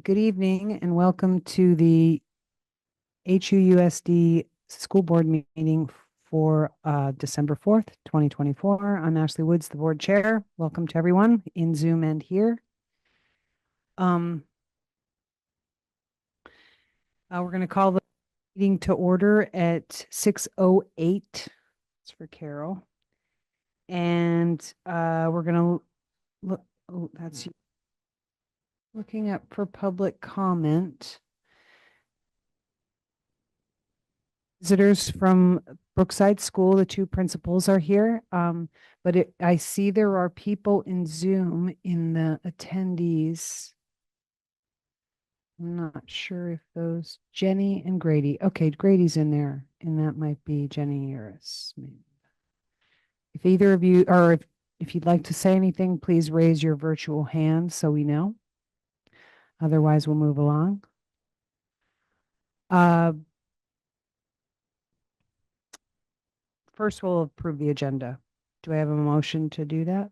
good evening and welcome to the HUUSD School Board meeting for December 4th, 2024. I'm Ashley Woods, the board chair. Welcome to everyone in Zoom and here. We're going to call the meeting to order at 6:08. It's for Carol. And we're going to look, that's looking up for public comment. Visitors from Brookside School, the two principals are here. But I see there are people in Zoom in the attendees. I'm not sure if those, Jenny and Grady. Okay, Grady's in there, and that might be Jenny Harris. If either of you, or if you'd like to say anything, please raise your virtual hand so we know. Otherwise, we'll move along. First, we'll approve the agenda. Do I have a motion to do that?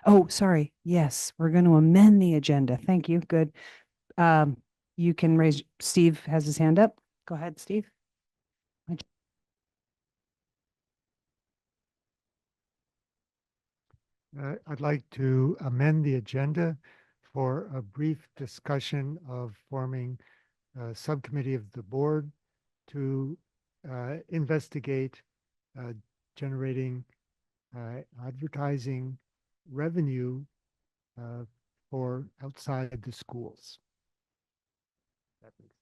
Oh, sorry. Yes, we're going to amend the agenda. Thank you. Good. You can raise, Steve has his hand up. Go ahead, Steve. I'd like to amend the agenda for a brief discussion of forming a subcommittee of the board to investigate generating advertising revenue for outside the schools. That makes sense.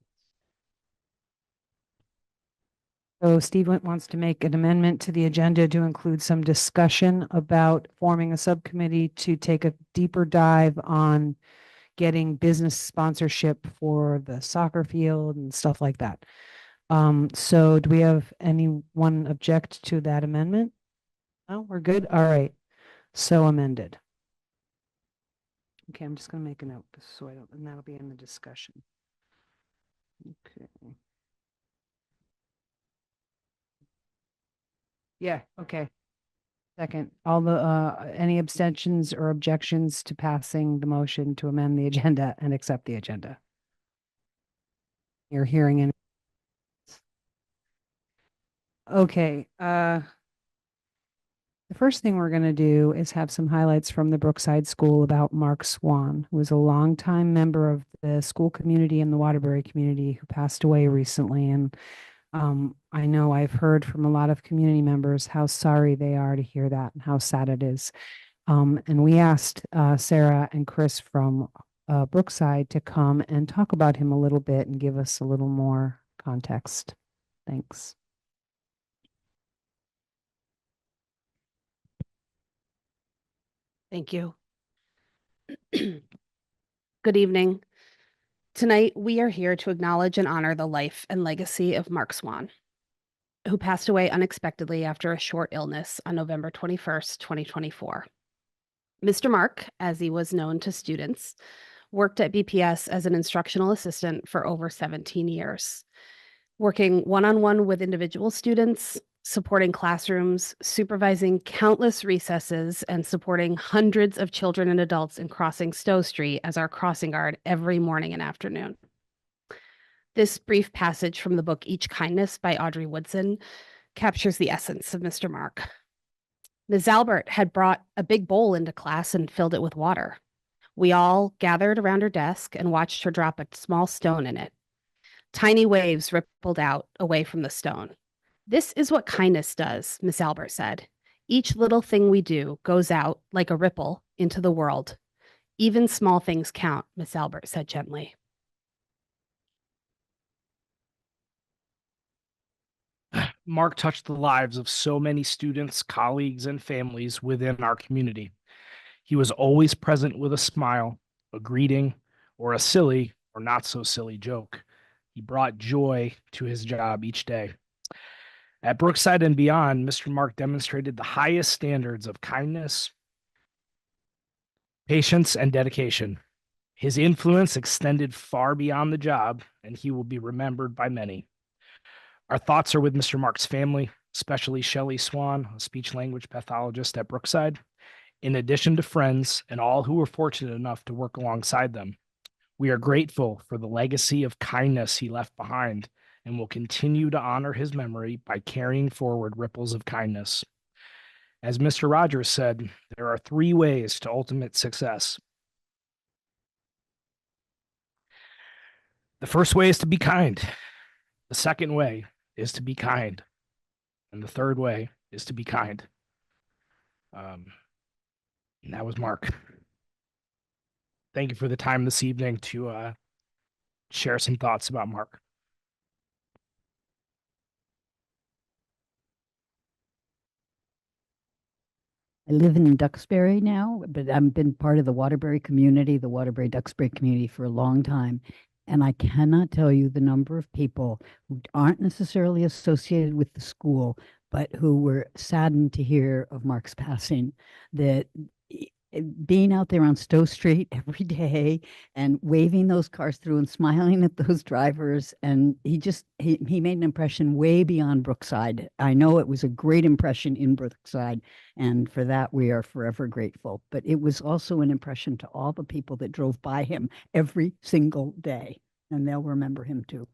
So Steve wants to make an amendment to the agenda to include some discussion about forming a subcommittee to take a deeper dive on getting business sponsorship for the soccer field and stuff like that. So do we have anyone object to that amendment? No, we're good. All right. So amended. Okay, I'm just going to make a note so I don't, and that'll be in the discussion. Okay. Yeah, okay. Second, all the, any abstentions or objections to passing the motion to amend the agenda and accept the agenda? You're hearing any? Okay, the first thing we're going to do is have some highlights from the Brookside School about Mark Swan, who was a longtime member of the school community and the Waterbury community who passed away recently. And I know I've heard from a lot of community members how sorry they are to hear that and how sad it is. And we asked Sarah and Chris from Brookside to come and talk about him a little bit and give us a little more context. Thanks. Thank you. Good evening. Tonight, we are here to acknowledge and honor the life and legacy of Mark Swan, who passed away unexpectedly after a short illness on November 21st, 2024. Mr. Mark, as he was known to students, worked at BPS as an instructional assistant for over 17 years, working one-on-one with individual students, supporting classrooms, supervising countless recesses, and supporting hundreds of children and adults in crossing Stowe Street as our crossing guard every morning and afternoon. This brief passage from the book Each Kindness by Audrey Woodson captures the essence of Mr. Mark. Ms. Albert had brought a big bowl into class and filled it with water. We all gathered around her desk and watched her drop a small stone in it. Tiny waves rippled out away from the stone. "This is what kindness does," Miss Albert said. "Each little thing we do goes out like a ripple into the world. Even small things count," Miss Albert said gently. Mark touched the lives of so many students, colleagues, and families within our community. He was always present with a smile, a greeting, or a silly or not so silly joke. He brought joy to his job each day. At Brookside and beyond, Mr. Mark demonstrated the highest standards of kindness, patience, and dedication. His influence extended far beyond the job, and he will be remembered by many. Our thoughts are with Mr. Mark's family, especially Shelley Swan, a speech language pathologist at Brookside, in addition to friends and all who were fortunate enough to work alongside them. We are grateful for the legacy of kindness he left behind and will continue to honor his memory by carrying forward ripples of kindness. As Mr. Rogers said, there are 3 ways to ultimate success. The first way is to be kind. The second way is to be kind. And the third way is to be kind. And that was Mark. Thank you for the time this evening to share some thoughts about Mark. I live in Duxbury now, but I've been part of the Waterbury community, the Waterbury Duxbury community for a long time. And I cannot tell you the number of people who aren't necessarily associated with the school, but who were saddened to hear of Mark's passing. That being out there on Stowe Street every day and waving those cars through and smiling at those drivers. And he made an impression way beyond Brookside. I know it was a great impression in Brookside, and for that we are forever grateful. But it was also an impression to all the people that drove by him every single day, and they'll remember him too.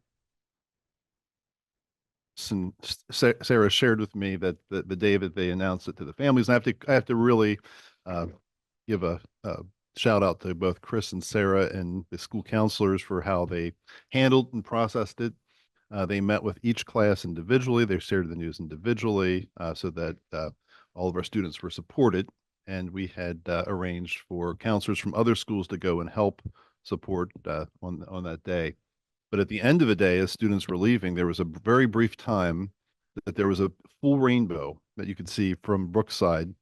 And Sarah shared with me that the day that they announced it to the families, and I have to really give a shout out to both Chris and Sarah and the school counselors for how they handled and processed it. They met with each class individually. They shared the news individually so that all of our students were supported. And we had arranged for counselors from other schools to go and help support on that day. But at the end of the day, as students were leaving, there was a very brief time that there was a full rainbow that you could see from Brookside.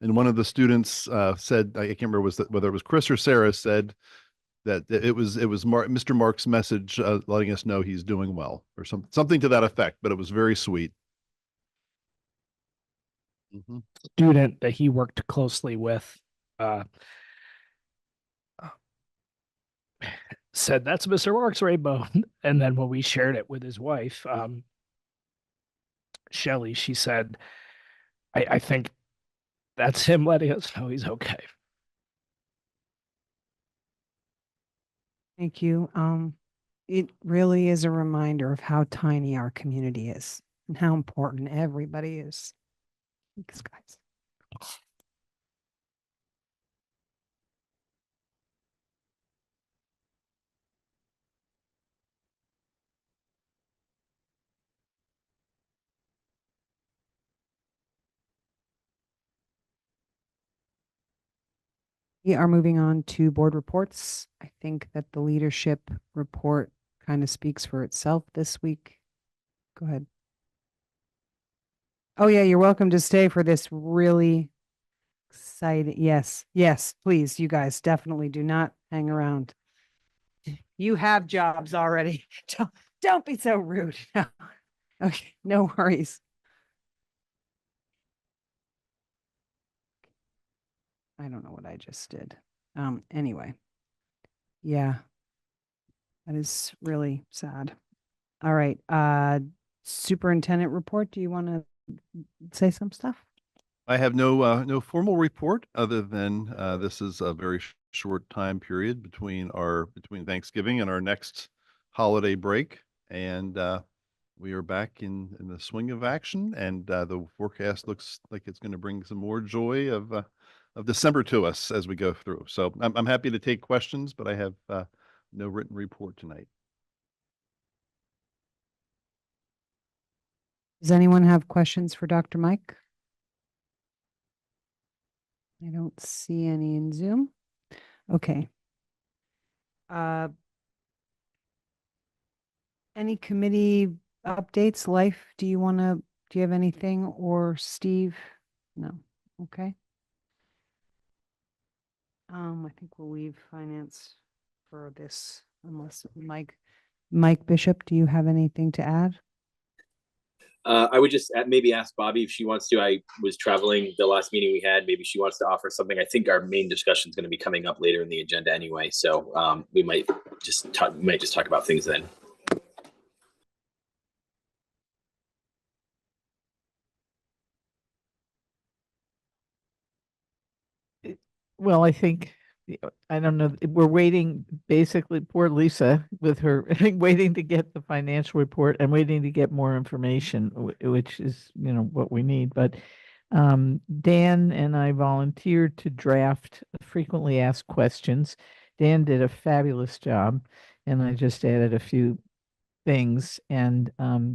And one of the students said, I can't remember whether it was Chris or Sarah, said that it was Mr. Mark's message letting us know he's doing well, or something to that effect. But it was very sweet. Student that he worked closely with said, "That's Mr. Mark's rainbow." And then when we shared it with his wife, Shelly, she said, I think that's him letting us know he's okay. Thank you. It really is a reminder of how tiny our community is and how important everybody is. Thanks, guys. We are moving on to board reports. I think that the leadership report kind of speaks for itself this week. Go ahead. Oh yeah, you're welcome to stay for this really exciting. Yes, please, you guys definitely do not hang around. You have jobs already. Don't be so rude. No. Okay, no worries. I don't know what I just did. Anyway. Yeah. That is really sad. All right. Superintendent report. Do you want to say some stuff? I have no formal report other than this is a very short time period between Thanksgiving and our next holiday break, and we are back in the swing of action, and the forecast looks like it's going to bring some more joy of December to us as we go through. So I'm happy to take questions, but I have no written report tonight. Does anyone have questions for Dr. Mike? I don't see any in Zoom. Okay. Any committee updates? Life, do you have anything, or Steve? No. Okay. I think we'll leave finance for this unless Mike Bishop, do you have anything to add? I would just maybe ask Bobby if she wants to. I was traveling the last meeting we had. Maybe she wants to offer something. I think our main discussion is going to be coming up later in the agenda anyway. So we might just talk about things then. Well, I think, I don't know, we're waiting, basically, poor Lisa with her, waiting to get the financial report and waiting to get more information, which is, what we need. But Dan and I volunteered to draft frequently asked questions. Dan did a fabulous job, and I just added a few things. And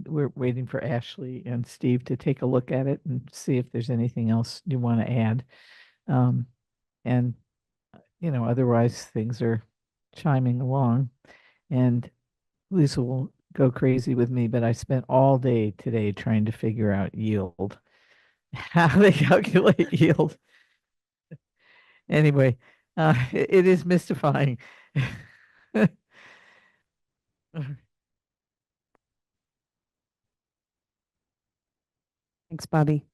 we're waiting for Ashley and Steve to take a look at it and see if there's anything else you want to add. And otherwise things are chiming along. And Lisa will go crazy with me, but I spent all day today trying to figure out yield, how they calculate yield. Anyway, it is mystifying. Thanks, Bobby.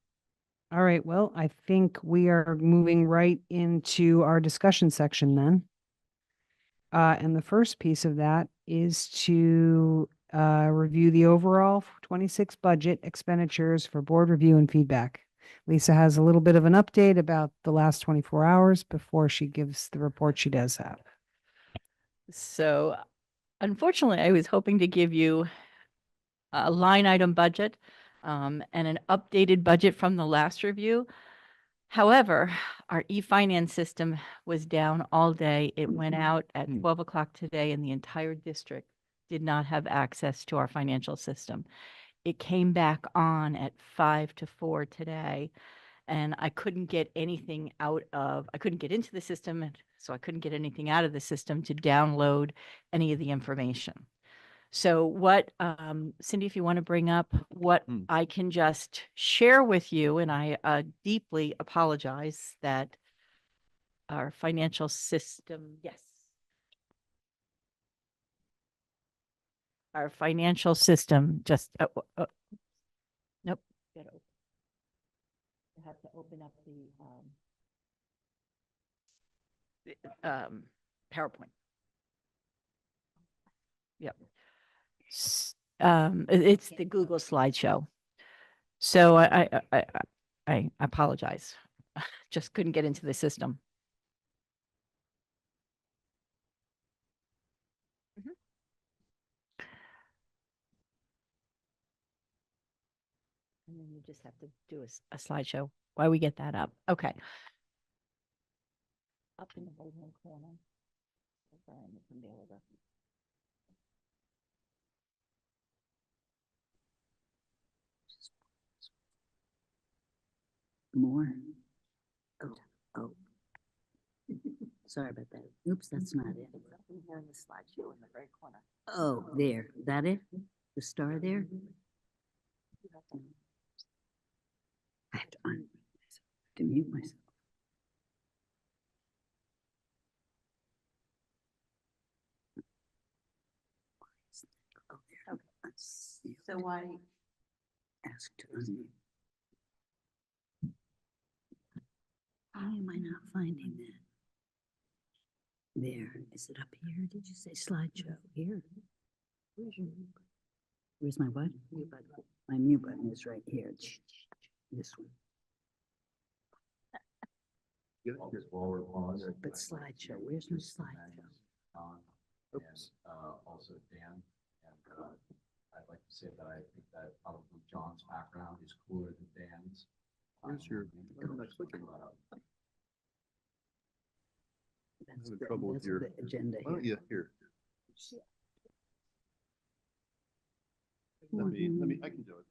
All right, well, I think we are moving right into our discussion section then. And the first piece of that is to review the overall 26 budget expenditures for board review and feedback. Lisa has a little bit of an update about the last 24 hours before she gives the report she does have. So unfortunately, I was hoping to give you a line item budget and an updated budget from the last review. However, our e-finance system was down all day. It went out at 12 o'clock today, and the entire district did not have access to our financial system. It came back on at 5 to 4 today, and I couldn't get anything I couldn't get into the system, so I couldn't get anything out of the system to download any of the information. So what, Cindy, if you want to bring up what I can just share with you, and I deeply apologize that our financial system, yes. Our financial system just, nope. You have to open up the PowerPoint. Yep. It's the Google slideshow. So I apologize. Just couldn't get into the system. And then you just have to do a slideshow while we get that up. Okay. Up in the right-hand corner. More. Oh. Sorry about that. Oops, that's not it. Here in the slideshow in the right corner. Oh, there. That it? The star there? I have to to mute myself. Oh, there. Okay. So why? Ask to unmute. Why am I not finding that? There. Is it up here? Did you say slideshow? Here. Where's your mute button? Where's my what? Mute button. My mute button is right here. This one. But slideshow, where's my slideshow? Oops. Also Dan, and I'd like to say that I think that probably John's background is cooler than Dan's. Where's your? That's having trouble with your the agenda Oh here. yeah, here. I can do it.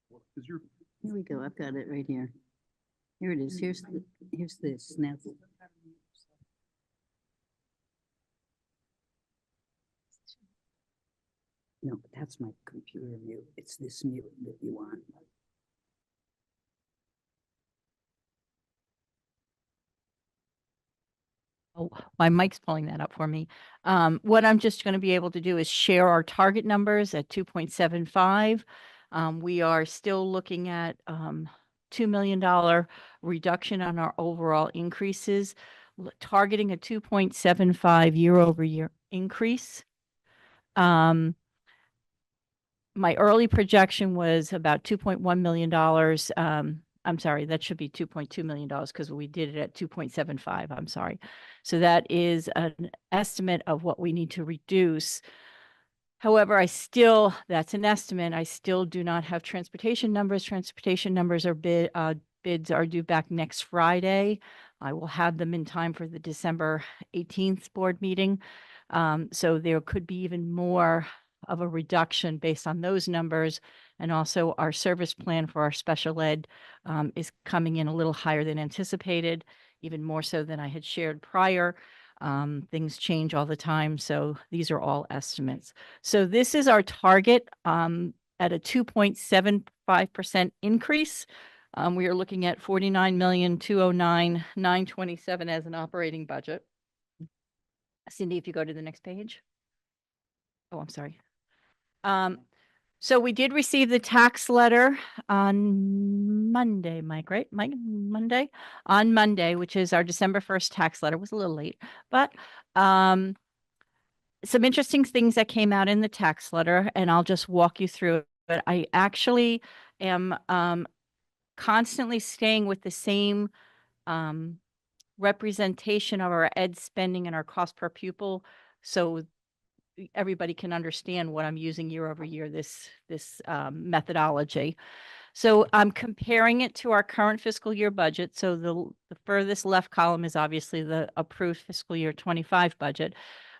Because you're. Here we go. I've got it right here. Here it is. Here's the snap. No, that's my computer mute. It's this mute that you want. Oh, my mic's pulling that up for me. What I'm just going to be able to do is share our target numbers at 2.75. We are still looking at $2 million reduction on our overall increases, targeting a 2.75 year-over-year increase. My early projection was about $2.1 million. I'm sorry, that should be $2.2 million because we did it at 2.75. I'm sorry. So that is an estimate of what we need to reduce. However, that's an estimate. I still do not have transportation numbers. Transportation numbers are bids are due back next Friday. I will have them in time for the December 18th board meeting. So there could be even more of a reduction based on those numbers. And also our service plan for our special ed is coming in a little higher than anticipated, even more so than I had shared prior. Things change all the time. So these are all estimates. So this is our target at a 2.75% increase. We are looking at 49,209,927 as an operating budget. Cindy, if you go to the next page. Oh, I'm sorry. So we did receive the tax letter on Monday, Mike, right? Mike, Monday? On Monday, which is our December 1st tax letter. It was a little late, but some interesting things that came out in the tax letter, and I'll just walk you through it. But I actually am constantly staying with the same representation of our ed spending and our cost per pupil. So everybody can understand what I'm using year over year, this methodology. So I'm comparing it to our current fiscal year budget. So the furthest left column is obviously the approved fiscal year 25 budget,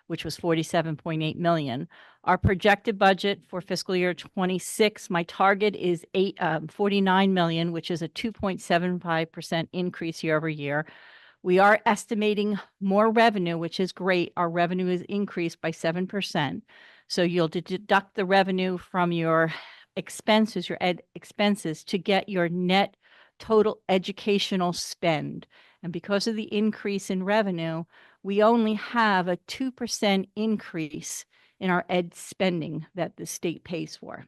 which was 47.8 million. Our projected budget for fiscal year 26, my target is 49 million, which is a 2.75% increase year over year. We are estimating more revenue, which is great. Our revenue is increased by 7%. So you'll deduct the revenue from your expenses, your ed expenses, to get your net total educational spend. And because of the increase in revenue, we only have a 2% increase in our ed spending that the state pays for.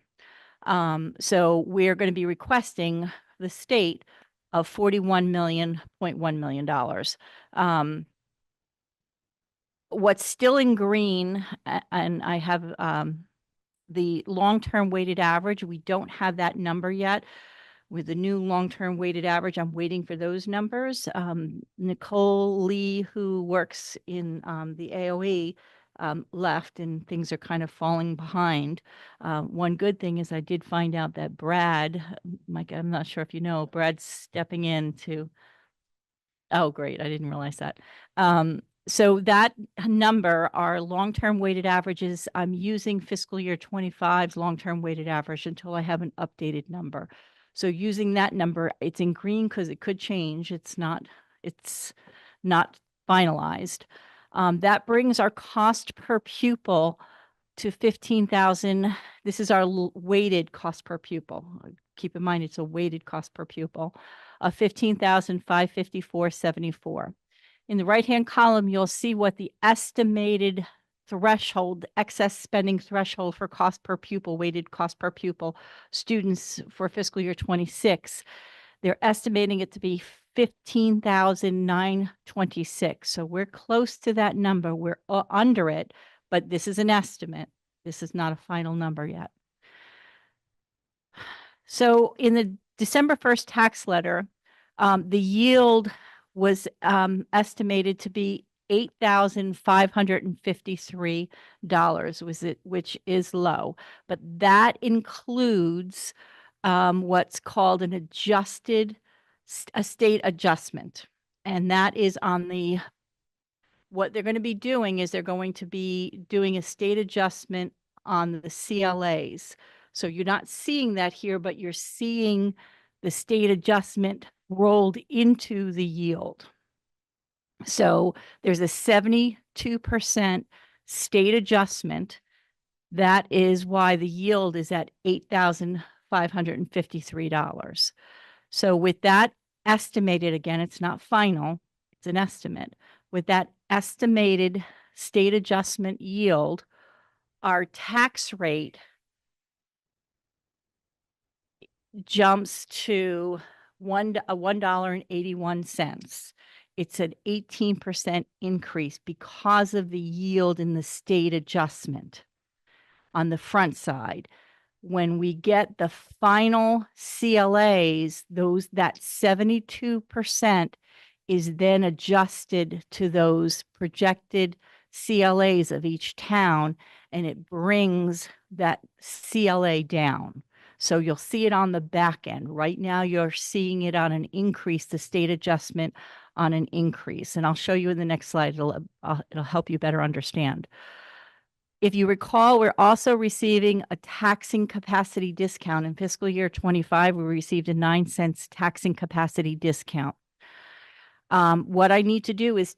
So we're going to be requesting the state of $41.1 million. What's still in green, and I have the long-term weighted average. We don't have that number yet. With the new long-term weighted average, I'm waiting for those numbers. Nicole Lee, who works in the AOE, left, and things are kind of falling behind. One good thing is I did find out that Brad, Mike, I'm not sure if you know, Brad's stepping in to, oh, great, I didn't realize that. So that number, our long-term weighted averages, I'm using fiscal year 25's long-term weighted average until I have an updated number. So using that number, it's in green because it could change. It's not finalized. That brings our cost per pupil to 15,000. This is our weighted cost per pupil. Keep in mind, it's a weighted cost per pupil of 15,554.74. In the right-hand column, you'll see what the estimated threshold, excess spending threshold for cost per pupil, weighted cost per pupil students for fiscal year 26. They're estimating it to be 15,926. So we're close to that number. We're under it, but this is an estimate. This is not a final number yet. So in the December 1st tax letter, the yield was estimated to be $8,553, which is low, but that includes what's called a state adjustment. And that is on what they're going to be doing is they're going to be doing a state adjustment on the CLAs. So you're not seeing that here, but you're seeing the state adjustment rolled into the yield. So there's a 72% state adjustment. That is why the yield is at $8,553. So with that estimated, again, it's not final, it's an estimate. With that estimated state adjustment yield, our tax rate jumps to $1.81. It's an 18% increase because of the yield in the state adjustment on the front side. when we get the final CLAs, that 72% is then adjusted to those projected CLAs of each town, and it brings that CLA down. So you'll see it on the back end. Right now, you're seeing it on an increase, the state adjustment on an increase. And I'll show you in the next slide. It'll help you better understand. If you recall, we're also receiving a taxing capacity discount. In fiscal year 25, we received a 9 cents taxing capacity discount. What I need to do is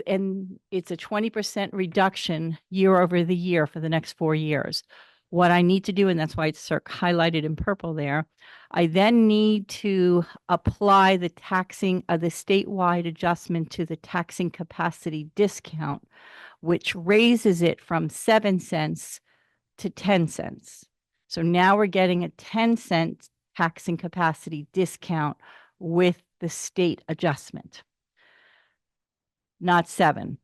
and it's a 20% reduction year over the year for the next 4 years. What I need to do, and that's why it's highlighted in purple there, I then need to apply the statewide adjustment to the taxing capacity discount, which raises it from 7 cents to 10 cents. So now we're getting a 10-cent taxing capacity discount with the state adjustment. Not 7.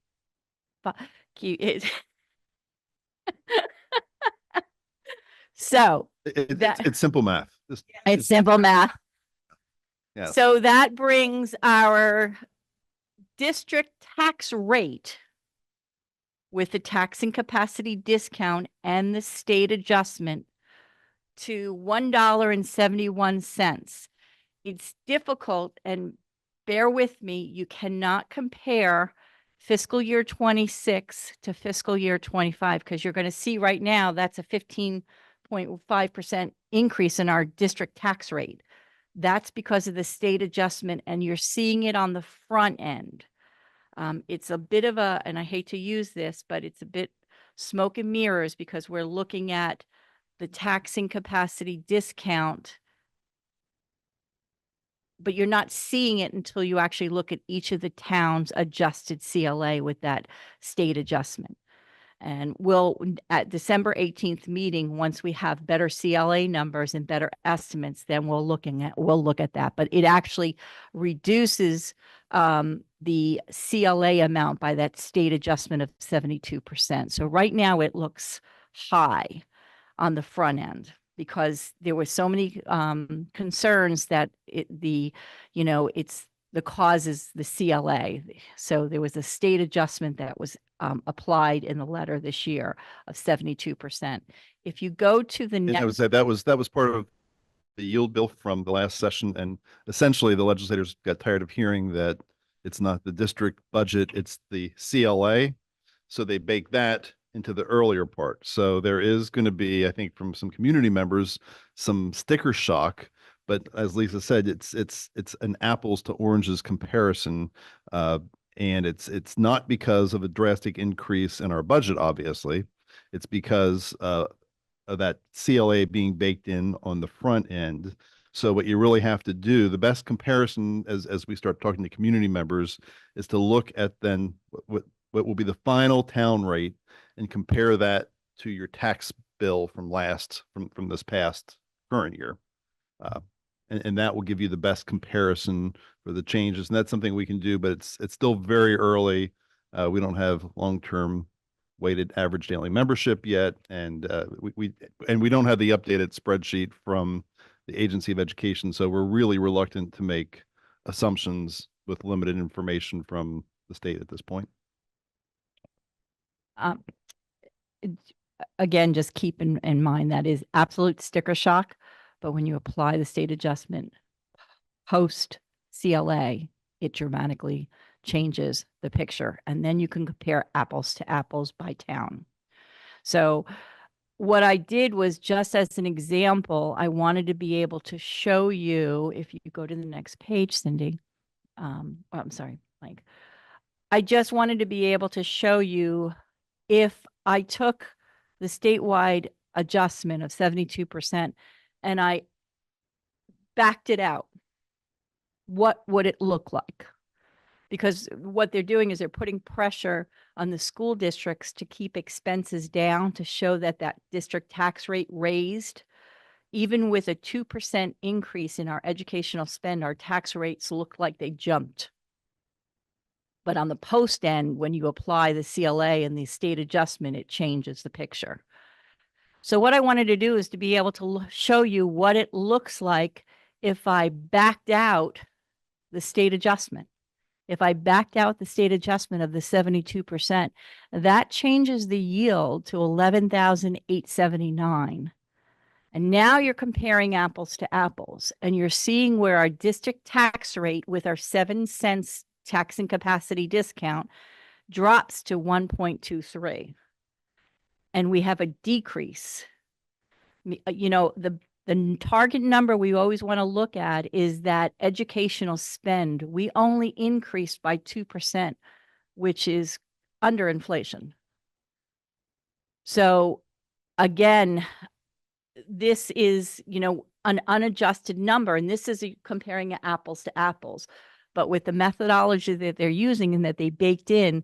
But so it's simple math. It's simple math. Yeah. So that brings our district tax rate with the taxing capacity discount and the state adjustment to $1.71. It's difficult, and bear with me, you cannot compare fiscal year 26 to fiscal year 25, because you're going to see right now that's a 15.5% increase in our district tax rate. That's because of the state adjustment, and you're seeing it on the front end. It's a bit of and I hate to use this, but it's a bit smoke and mirrors, because we're looking at the taxing capacity discount, but you're not seeing it until you actually look at each of the towns' adjusted CLA with that state adjustment. And we'll, at December 18th meeting, once we have better CLA numbers and better estimates, then we'll look at that. But it actually reduces the CLA amount by that state adjustment of 72%. So right now it looks high on the front end, because there were so many concerns that it's the cause is the CLA. So there was a state adjustment that was applied in the letter this year of 72%. If you go to the next, I would say that was part of the yield bill from the last session, and essentially the legislators got tired of hearing that it's not the district budget, it's the CLA. So they baked that into the earlier part. So there is going to be, I think, from some community members, some sticker shock. But as Lisa said, it's an apples to oranges comparison, and it's not because of a drastic increase in our budget. Obviously, it's because of that CLA being baked in on the front end. So what you really have to do, the best comparison as we start talking to community members, is to look at then what will be the final town rate and compare that to your tax bill from this past current year. And that will give you the best comparison for the changes. And that's something we can do, but it's still very early. We don't have long-term weighted average daily membership yet. And we don't have the updated spreadsheet from the Agency of Education. So we're really reluctant to make assumptions with limited information from the state at this point. Again, just keep in mind that is absolute sticker shock. But when you apply the state adjustment post CLA, it dramatically changes the picture. And then you can compare apples to apples by town. So what I did was, just as an example, I wanted to be able to show you, if you go to the next page, Cindy, I'm sorry, Mike. I just wanted to be able to show you, if I took the statewide adjustment of 72% and I backed it out, what would it look like? Because what they're doing is they're putting pressure on the school districts to keep expenses down, to show that that district tax rate raised. Even with a 2% increase in our educational spend, our tax rates look like they jumped. But on the post end, when you apply the CLA and the state adjustment, it changes the picture. So what I wanted to do is to be able to show you what it looks like if I backed out the state adjustment. If I backed out the state adjustment of the 72%, that changes the yield to 11,879. And now you're comparing apples to apples, and you're seeing where our district tax rate with our 7 cents tax and capacity discount drops to 1.23. And we have a decrease. You know, the target number we always want to look at is that educational spend. We only increased by 2%, which is under inflation. So again, this is, you know, an unadjusted number, and this is comparing apples to apples. But with the methodology that they're using and that they baked in,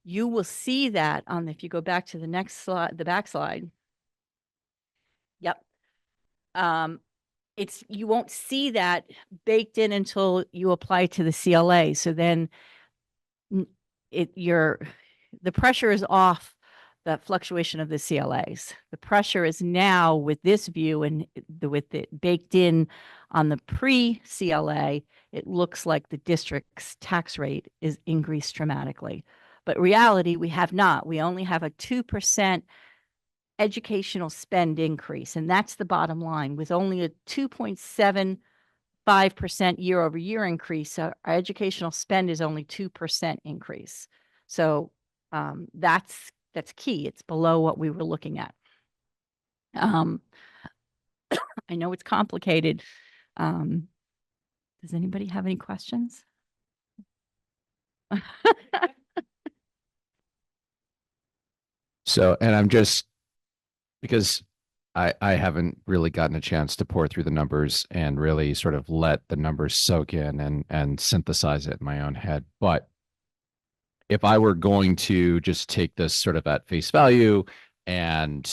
you will see that on, if you go back to the next slide, the back slide. Yep. You won't see that baked in until you apply to the CLA. So then the pressure is off the fluctuation of the CLAs. The pressure is now with this view and with it baked in on the pre-CLA, it looks like the district's tax rate is increased dramatically. But reality, we have not. We only have a 2% educational spend increase, and that's the bottom line. With only a 2.75% year over year increase, our educational spend is only 2% increase. So that's key. It's below what we were looking at. I know it's complicated. Does anybody have any questions? So, and I'm just, because I haven't really gotten a chance to pour through the numbers and really sort of let the numbers soak in and synthesize it in my own head. But if I were going to just take this sort of at face value and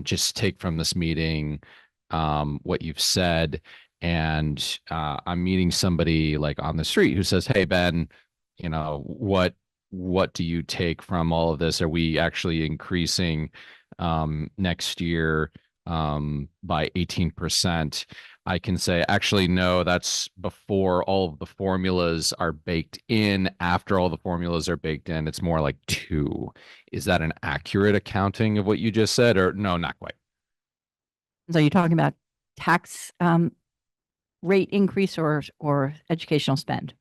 just take from this meeting what you've said, and I'm meeting somebody like on the street who says, "Hey, Ben, you know, what do you take from all of this? Are we actually increasing next year by 18%?" I can say, actually, no, that's before all of the formulas are baked in. After all the formulas are baked in, it's more like 2. Is that an accurate accounting of what you just said, or no, not quite? So you're talking about tax rate increase or educational spend?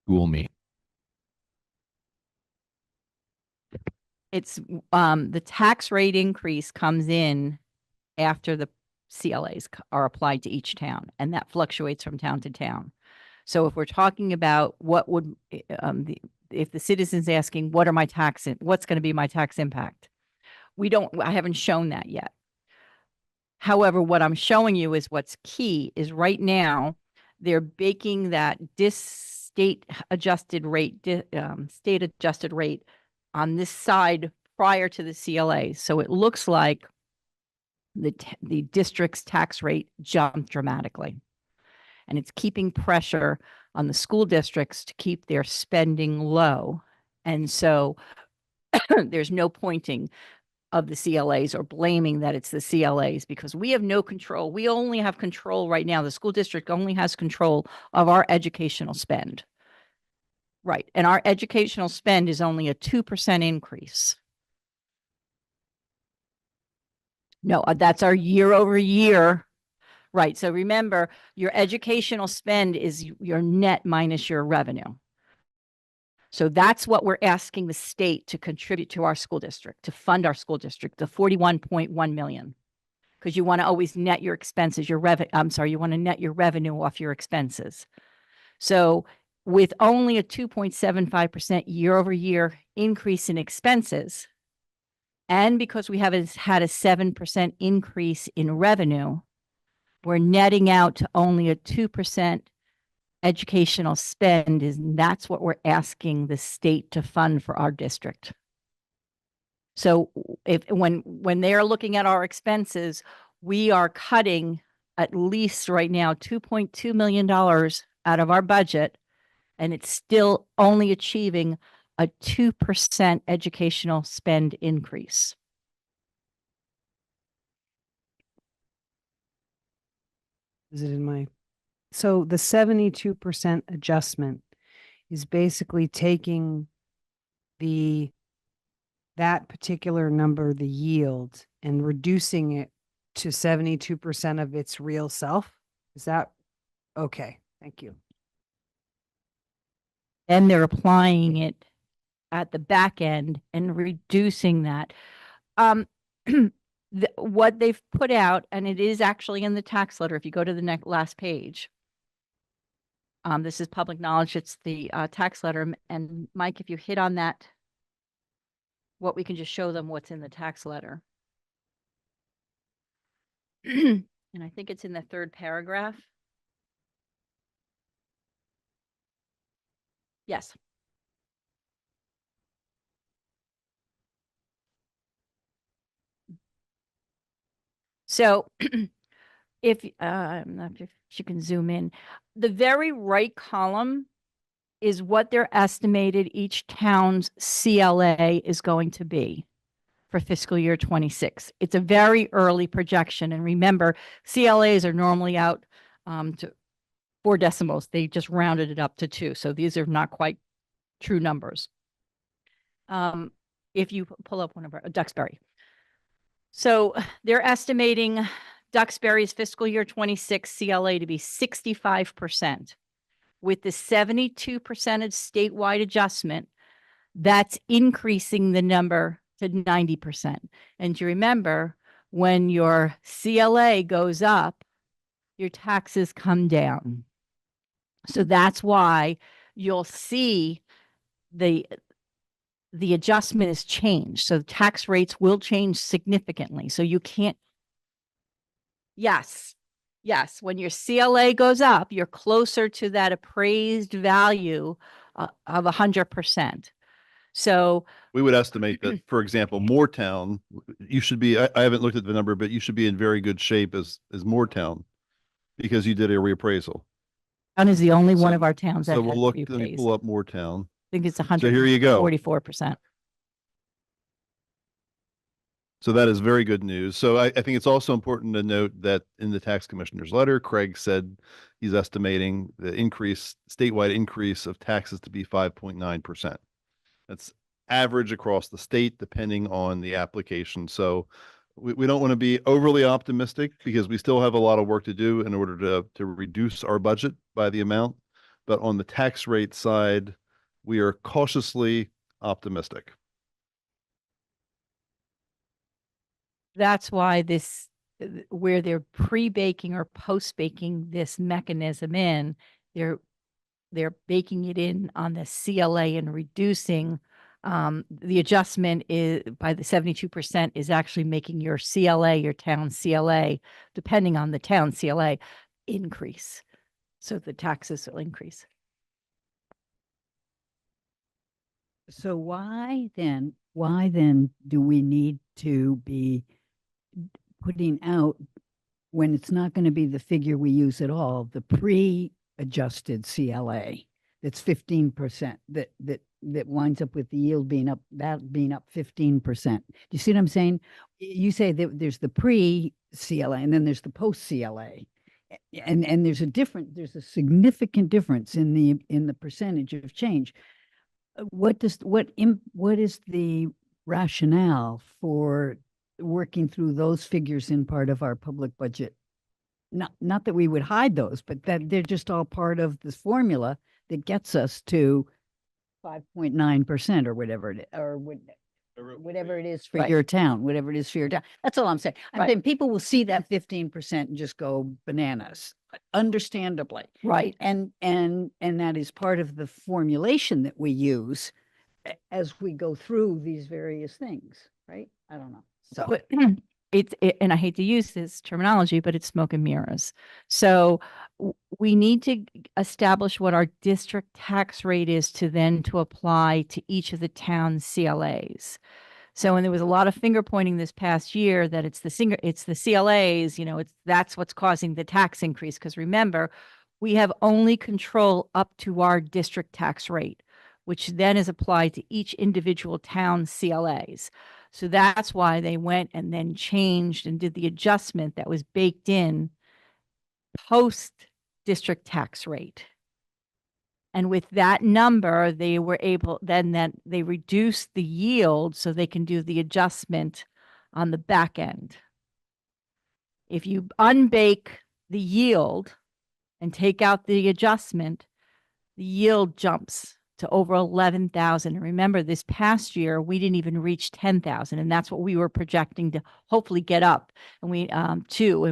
School me. It's the tax rate increase comes in after the CLAs are applied to each town, and that fluctuates from town to town. So if we're talking about what would, if the citizen's asking, what's going to be my tax impact? I haven't shown that yet. However, what I'm showing you is what's key is right now, they're baking that state adjusted rate on this side prior to the CLA. So it looks like the district's tax rate jumped dramatically. And it's keeping pressure on the school districts to keep their spending low. And so there's no pointing of the CLAs or blaming that it's the CLAs, because we have no control. We only have control right now. The school district only has control of our educational spend. Right. And our educational spend is only a 2% increase. No, that's our year over year. Right. So remember, your educational spend is your net minus your revenue. So that's what we're asking the state to contribute to our school district, to fund our school district, the 41.1 million. Because you want to always net your expenses, you want to net your revenue off your expenses. So with only a 2.75% year over year increase in expenses, and because we haven't had a 7% increase in revenue, we're netting out to only a 2% educational spend, and that's what we're asking the state to fund for our district. So when they're looking at our expenses, we are cutting at least right now $2.2 million out of our budget, and it's still only achieving a 2% educational spend increase. is it in my, so the 72% adjustment is basically taking that particular number, the yield, and reducing it to 72% of its real self. Is that okay? Thank you. And they're applying it at the back end and reducing that. What they've put out, and it is actually in the tax letter, if you go to the last page. This is public knowledge. It's the tax letter. And Mike, if you hit on that, what we can just show them what's in the tax letter. And I think it's in the third paragraph. Yes. So if I'm not sure if you can zoom in, the very right column is what their estimated each town's CLA is going to be for fiscal year 26. It's a very early projection. And remember, CLAs are normally out to 4 decimals. They just rounded it up to 2. So these are not quite true numbers. If you pull up one of our Duxbury. So they're estimating Duxbury's fiscal year 26 CLA to be 65%. With the 72% statewide adjustment, that's increasing the number to 90%. And you remember, when your CLA goes up, your taxes come down. So that's why you'll see the adjustment is changed. So tax rates will change significantly. So you can't. Yes. Yes. When your CLA goes up, you're closer to that appraised value of 100%. So We would estimate that, for example, Moortown, you should be, I haven't looked at the number, but you should be in very good shape as Moortown because you did a reappraisal. Town is the only one of our towns that So had we'll look, let me reappraised. pull up Moortown. I think it's So here you go. 144%. So that is very good news. So I think it's also important to note that in the tax commissioner's letter, Craig said he's estimating the statewide increase of taxes to be 5.9%. That's average across the state, depending on the application. So we don't want to be overly optimistic because we still have a lot of work to do in order to reduce our budget by the amount. But on the tax rate side, we are cautiously optimistic. That's why where they're pre-baking or post-baking this mechanism in, they're baking it in on the CLA and reducing the adjustment is by the 72% is actually making your CLA, your town CLA, depending on the town CLA, increase. So the taxes will increase. So why then do we need to be putting out, when it's not going to be the figure we use at all, the pre-adjusted CLA that's 15%, that winds up with the yield being up 15%. Do you see what I'm saying? You say that there's the pre-CLA and then there's the post-CLA. And there's a significant difference in the percentage of change. What is the rationale for working through those figures in part of our public budget? Not that we would hide those, but that they're just all part of this formula that gets us to 5.9% or whatever it is, or whatever it is for your town, whatever it is for your town. That's all I'm saying. I'm saying people will see that 15% and just go bananas, understandably. Right. And that is part of the formulation that we use as we go through these various things, right? I don't know. So and I hate to use this terminology, but it's smoke and mirrors. So we need to establish what our district tax rate is to apply to each of the town CLAs. So, and there was a lot of finger pointing this past year that it's the CLAs, that's what's causing the tax increase. Because remember, we have only control up to our district tax rate, which then is applied to each individual town CLAs. So that's why they went and then changed and did the adjustment that was baked in post district tax rate. And with that number, they were able, then that they reduced the yield so they can do the adjustment on the back end. If you unbake the yield and take out the adjustment, the yield jumps to over 11,000. And remember, this past year, we didn't even reach 10,000. And that's what we were projecting to hopefully get up. And we, and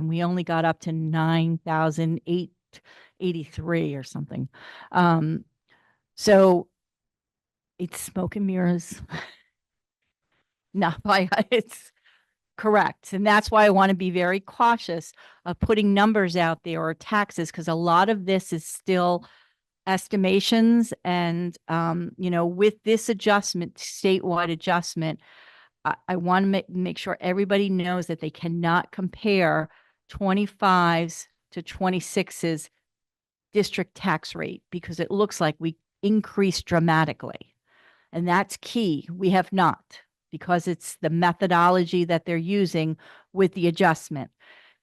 we only got up to 9,883 or something. So it's smoke and mirrors. Not by, it's correct. And that's why I want to be very cautious of putting numbers out there or taxes, because a lot of this is still estimations. And, with this adjustment, statewide adjustment, I want to make sure everybody knows that they cannot compare 25s to 26s district tax rate, because it looks like we increased dramatically. And that's key. We have not, because it's the methodology that they're using with the adjustment.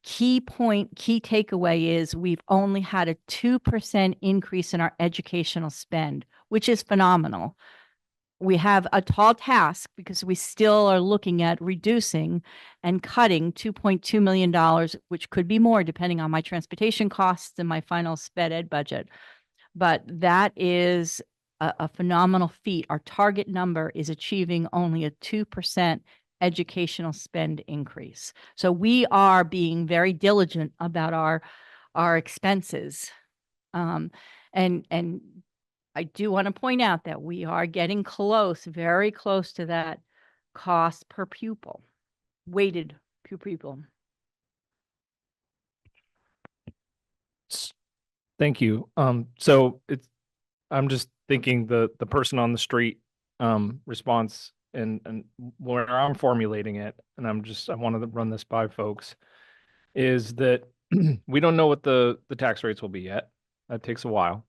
Key takeaway is we've only had a 2% increase in our educational spend, which is phenomenal. We have a tall task because we still are looking at reducing and cutting $2.2 million, which could be more depending on my transportation costs and my final sped ed budget. But that is a phenomenal feat. Our target number is achieving only a 2% educational spend increase. So we are being very diligent about our expenses. And I do want to point out that we are getting close, very close to that cost per pupil, weighted per pupil. Thank you. So I'm just thinking the person on the street response and where I'm formulating it, and I wanted to run this by folks, is that we don't know what the tax rates will be yet. That takes a while.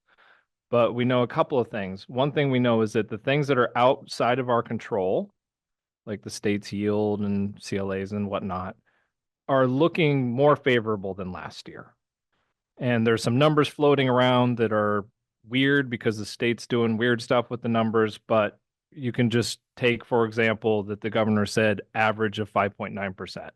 But we know a couple of things. One thing we know is that the things that are outside of our control, like the state's yield and CLAs and whatnot, are looking more favorable than last year. And there's some numbers floating around that are weird because the state's doing weird stuff with the numbers, but you can just take, for example, that the governor said average of 5.9%.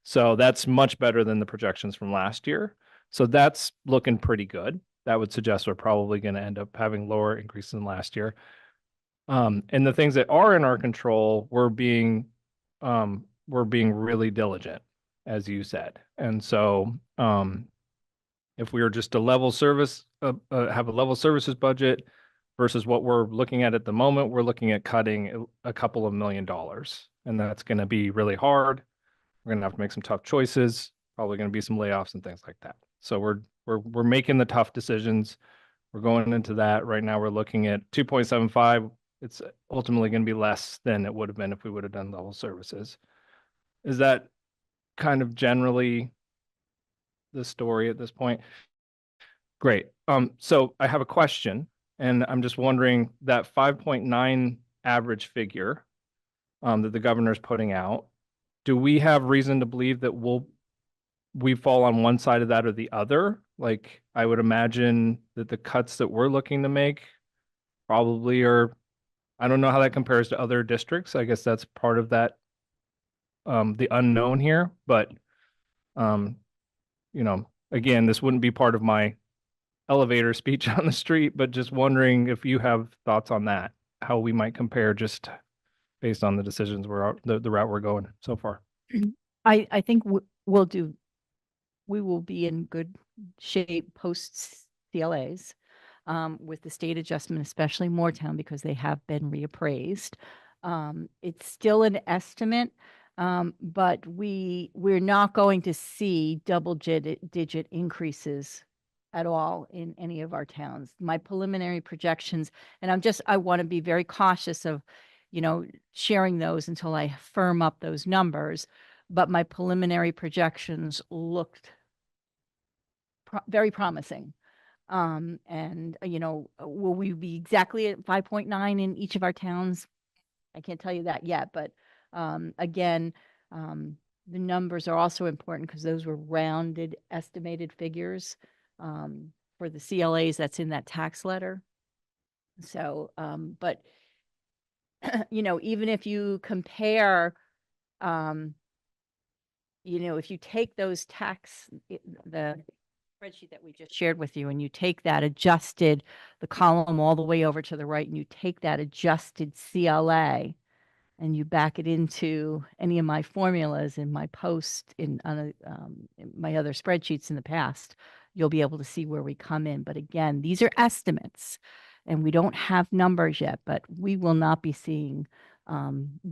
So that's much better than the projections from last year. So that's looking pretty good. That would suggest we're probably going to end up having lower increases than last year. And the things that are in our control, we're being really diligent, as you said. And so, if we were just a level service, have a level services budget versus what we're looking at the moment, we're looking at cutting a couple of $1 million, and that's going to be really hard. We're going to have to make some tough choices. Probably going to be some layoffs and things like that. So we're making the tough decisions. We're going into that right now. We're looking at 2.75. It's ultimately going to be less than it would have been if we would have done level services. Is that kind of generally the story at this point? Great. So I have a question, and I'm just wondering that 5.9 average figure that the governor's putting out, do we have reason to believe that we fall on one side of that or the other? Like, I would imagine that the cuts that we're looking to make probably are, I don't know how that compares to other districts. I guess that's part of that, the unknown here, but, again, this wouldn't be part of my elevator speech on the street, but just wondering if you have thoughts on that, how we might compare just based on the decisions the route we're going so far. I think we will be in good shape post CLAs with the state adjustment, especially Moortown, because they have been reappraised. It's still an estimate, but we're not going to see double-digit increases at all in any of our towns. My preliminary projections, and I want to be very cautious of, sharing those until I firm up those numbers, but my preliminary projections looked very promising. And, will we be exactly at 5.9 in each of our towns? I can't tell you that yet, but again, the numbers are also important because those were rounded estimated figures for the CLAs that's in that tax letter. So, but you know, even if you compare, you know, if you take those the spreadsheet that we just shared with you, and you take that adjusted, the column all the way over to the right, and you take that adjusted CLA, and you back it into any of my formulas in my post in my other spreadsheets in the past, you'll be able to see where we come in. But again, these are estimates, and we don't have numbers yet, but we will not be seeing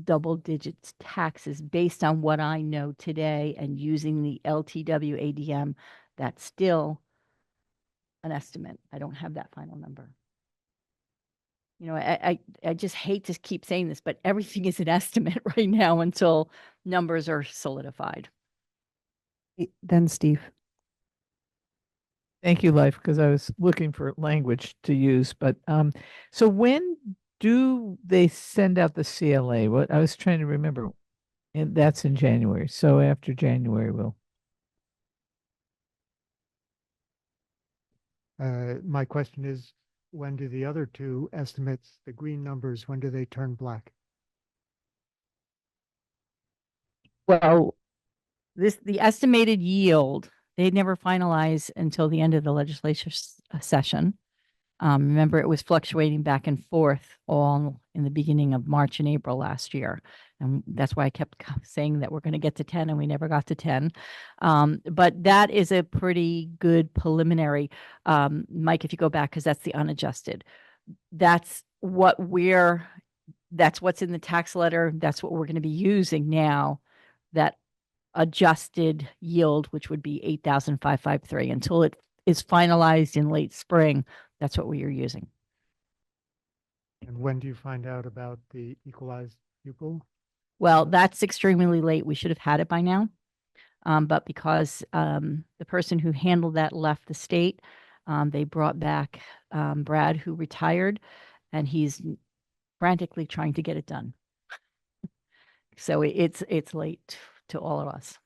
double digits taxes based on what I know today and using the LTW ADM. That's still an estimate. I don't have that final number. You know, I just hate to keep saying this, but everything is an estimate right now until numbers are solidified. Then Steve. Thank you, Life, because I was looking for language to use. But so when do they send out the CLA? What I was trying to remember, and that's in January. So after January, we'll. My question is, when do the other two estimates, the green numbers, when do they turn black? Well, the estimated yield, they never finalize until the end of the legislature session. Remember, it was fluctuating back and forth all in the beginning of March and April last year. And that's why I kept saying that we're going to get to 10 and we never got to 10. But that is a pretty good preliminary. Mike, if you go back, because that's the unadjusted, that's what's in the tax letter. That's what we're going to be using now, that adjusted yield, which would be 8,553 until it is finalized in late spring. That's what we are using. And when do you find out about the equalized pupil? Well, that's extremely late. We should have had it by now. But because the person who handled that left the state, they brought back Brad, who retired, and he's frantically trying to get it done. So it's late to all of us.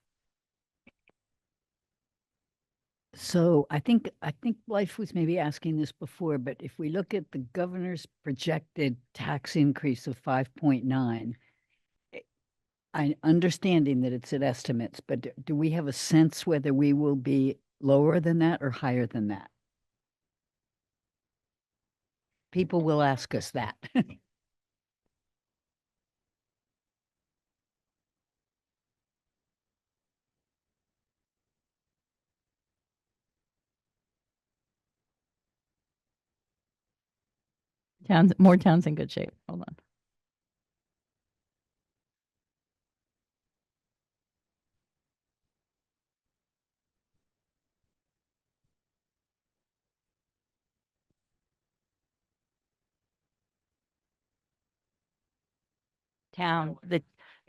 So I think Life was maybe asking this before, but if we look at the governor's projected tax increase of 5.9, I understanding that it's at estimates, but do we have a sense whether we will be lower than that or higher than that? People will ask us that. More towns in good shape. Hold on.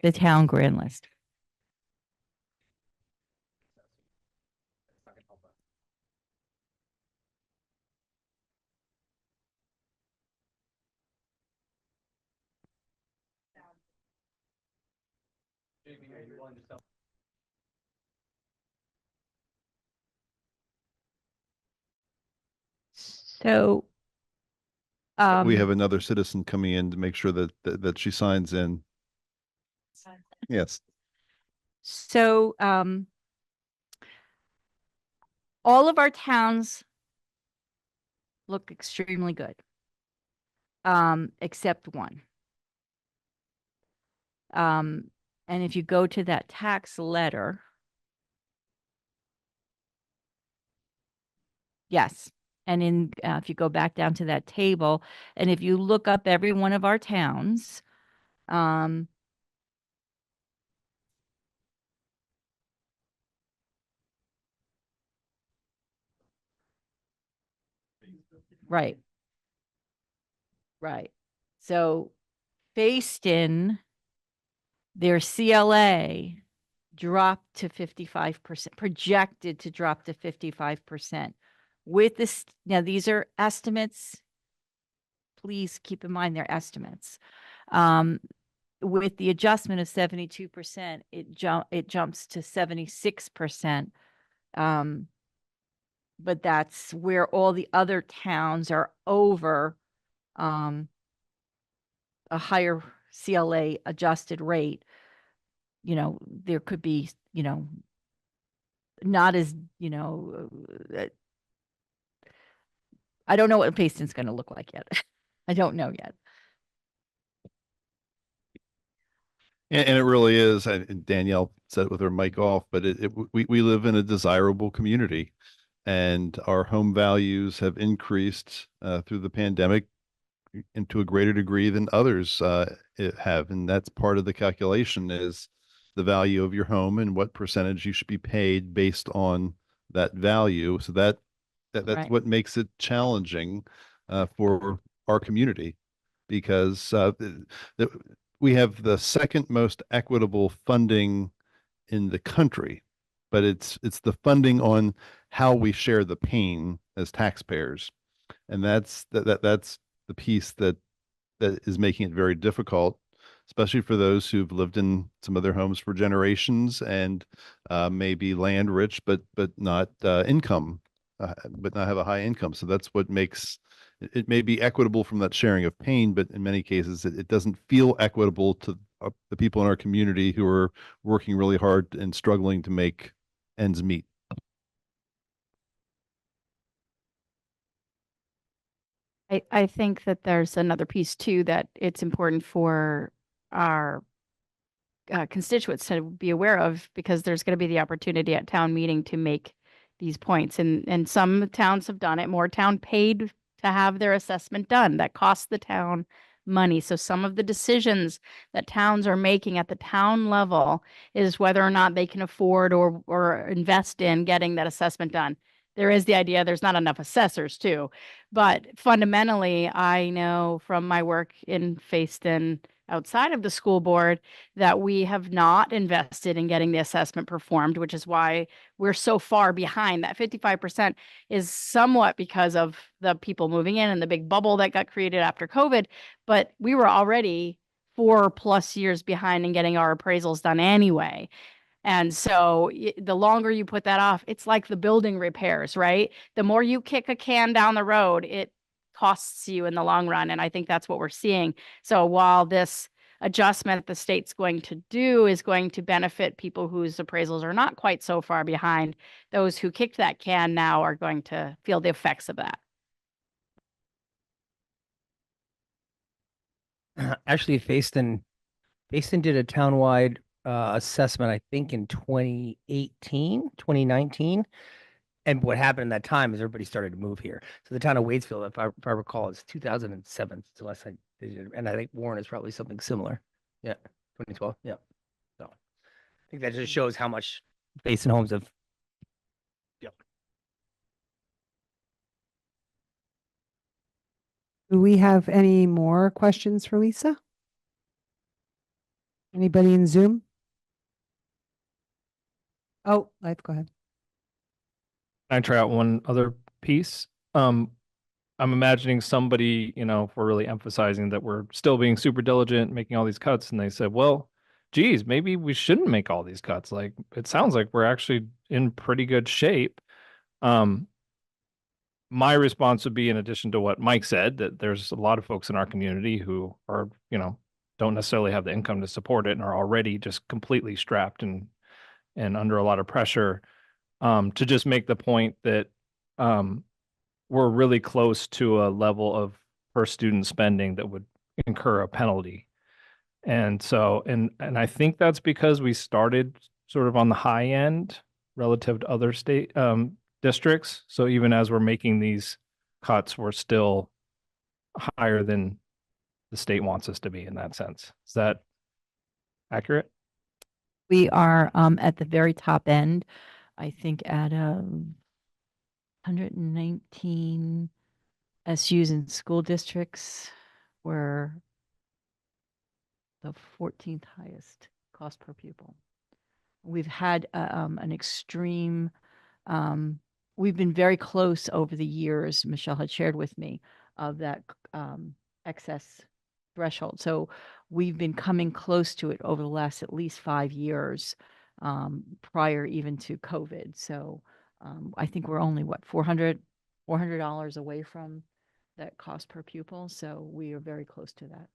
The town grand list. So We have another citizen coming in to make sure that she signs in. Yes. So all of our towns look extremely good, except one. And if you go to that tax letter, yes. And if you go back down to that table, and if you look up every one of our towns, right. Right. So Facein, their CLA dropped to 55%, projected to drop to 55%. With this, now these are estimates. Please keep in mind they're estimates. with the adjustment of 72%, it jumps to 76%. But that's where all the other towns are over a higher CLA adjusted rate. You know, there could be, you know, not as, you know, I don't know what Payton's going to look like yet. I don't know yet. And it really is. And Danielle said it with her mic off, but we live in a desirable community, and our home values have increased through the pandemic and to a greater degree than others have. And that's part of the calculation is the value of your home and what percentage you should be paid based on that value. So that's Right. what makes it challenging for our community, because we have the second most equitable funding in the country, but it's the funding on how we share the pain as taxpayers, and that's the piece that is making it very difficult, especially for those who've lived in some of their homes for generations and maybe land rich, but not income, but not have a high income. So that's what makes it may be equitable from that sharing of pain, but in many cases it doesn't feel equitable to the people in our community who are working really hard and struggling to make ends meet. I think that there's another piece too, that it's important for our constituents to be aware of, because there's going to be the opportunity at town meeting to make these points. And some towns have done it. Moortown paid to have their assessment done. That costs the town money. So some of the decisions that towns are making at the town level is whether or not they can afford or invest in getting that assessment done. There is the idea there's not enough assessors too. But fundamentally, I know from my work in Facein outside of the school board that we have not invested in getting the assessment performed, which is why we're so far behind. That 55% is somewhat because of the people moving in and the big bubble that got created after COVID. But we were already 4+ years behind in getting our appraisals done anyway. And so the longer you put that off, it's like the building repairs, right? The more you kick a can down the road, it costs you in the long run. And I think that's what we're seeing. So while this adjustment the state's going to do is going to benefit people whose appraisals are not quite so far behind, those who kicked that can now are going to feel the effects of that. Actually, Facein did a townwide assessment, I think in 2018, 2019. And what happened in that time is everybody started to move here. So the town of Waitsfield, if I recall, is 2007. So last I did, and I think Warren is probably something similar. Yeah, 2012. Yeah. So I think that just shows how much Facein homes have. Yep. Do we have any more questions for Lisa? Anybody in Zoom? Oh, Life, go ahead. I try out one other piece. I'm imagining somebody, you know, if we're really emphasizing that we're still being super diligent, making all these cuts, and they said, well, geez, maybe we shouldn't make all these cuts. Like, it sounds like we're actually in pretty good shape. My response would be, in addition to what Mike said, that there's a lot of folks in our community who are, you know, don't necessarily have the income to support it and are already just completely strapped and under a lot of pressure. To just make the point that we're really close to a level of per student spending that would incur a penalty. And so, and I think that's because we started sort of on the high end relative to other state districts. So even as we're making these cuts, we're still higher than the state wants us to be in that sense. Is that accurate? We are at the very top end, I think at 119 SUs in school districts. We're the 14th highest cost per pupil. We've had an extreme, we've been very close over the years, Michelle had shared with me, of that excess threshold. So we've been coming close to it over the last at least 5 years, prior even to COVID. So I think we're only what, $400 away from that cost per pupil. So we are very close to that.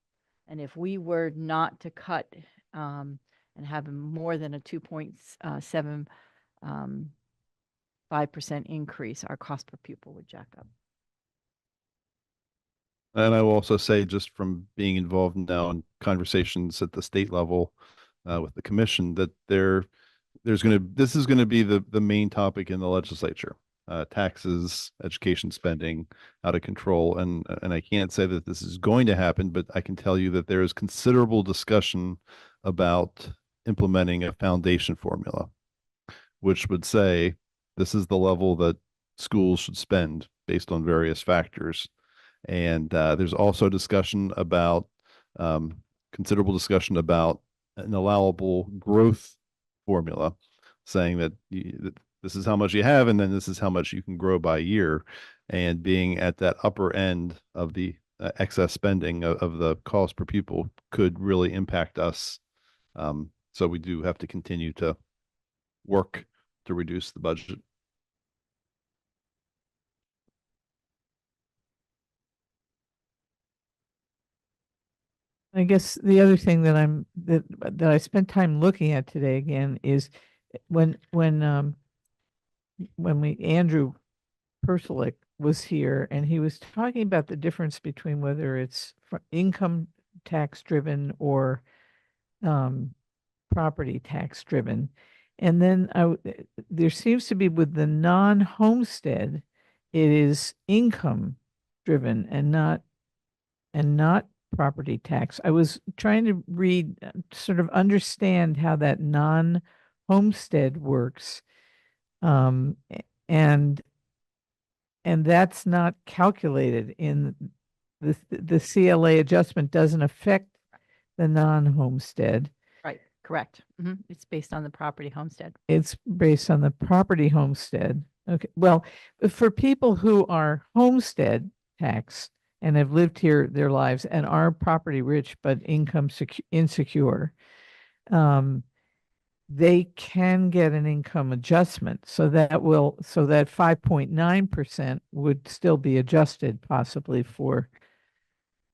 And if we were not to cut and have more than a 2.75% increase, our cost per pupil would jack up. And I will also say, just from being involved now in conversations at the state level with the commission, that this is going to be the main topic in the legislature. Taxes, education spending out of control. And I can't say that this is going to happen, but I can tell you that there is considerable discussion about implementing a foundation formula, which would say this is the level that schools should spend based on various factors. And there's also discussion about considerable discussion about an allowable growth formula, saying that this is how much you have, and then this is how much you can grow by year. And being at that upper end of the excess spending of the cost per pupil could really impact us. So we do have to continue to work to reduce the budget. I guess the other thing that that I spent time looking at today again is when Andrew Persilik was here, and he was talking about the difference between whether it's income tax driven or property tax driven. And then there seems to be, with the non-homestead, it is income driven and not property tax. I was trying to read, sort of understand how that non-homestead works. And that's not calculated in the CLA adjustment, doesn't affect the non-homestead. Right, correct. It's based on the property homestead. It's based on the property homestead. Okay, well, for people who are homestead tax and have lived here their lives and are property rich but income insecure, they can get an income adjustment. So that 5.9% would still be adjusted possibly for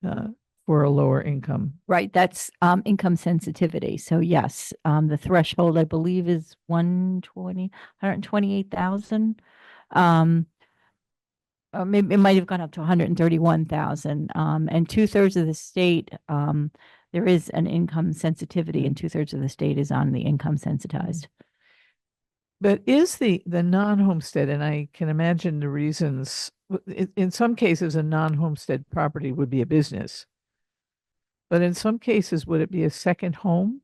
a lower income. Right, that's income sensitivity. So yes, the threshold, I believe, is 128,000. Maybe it might have gone up to 131,000. And 2/3 of the state, there is an income sensitivity, and 2/3 of the state is on the income sensitized. But is the non-homestead, and I can imagine the reasons, in some cases, a non-homestead property would be a business. But in some cases, would it be a second home?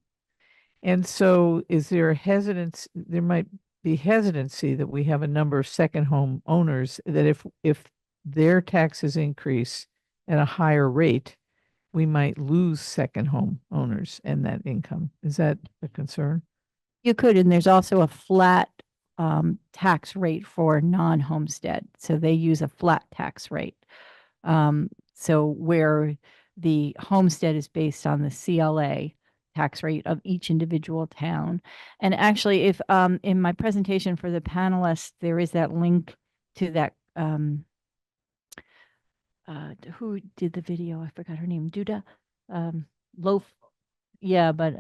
And so is there a hesitance? There might be hesitancy that we have a number of second home owners that if their taxes increase at a higher rate, we might lose second home owners and that income. Is that a concern? You could, and there's also a flat tax rate for non-homestead. So they use a flat tax rate. So where the homestead is based on the CLA tax rate of each individual town. And actually, if in my presentation for the panelists, there is that link to that. Who did the video? I forgot her name. Duda, Loaf. Yeah, but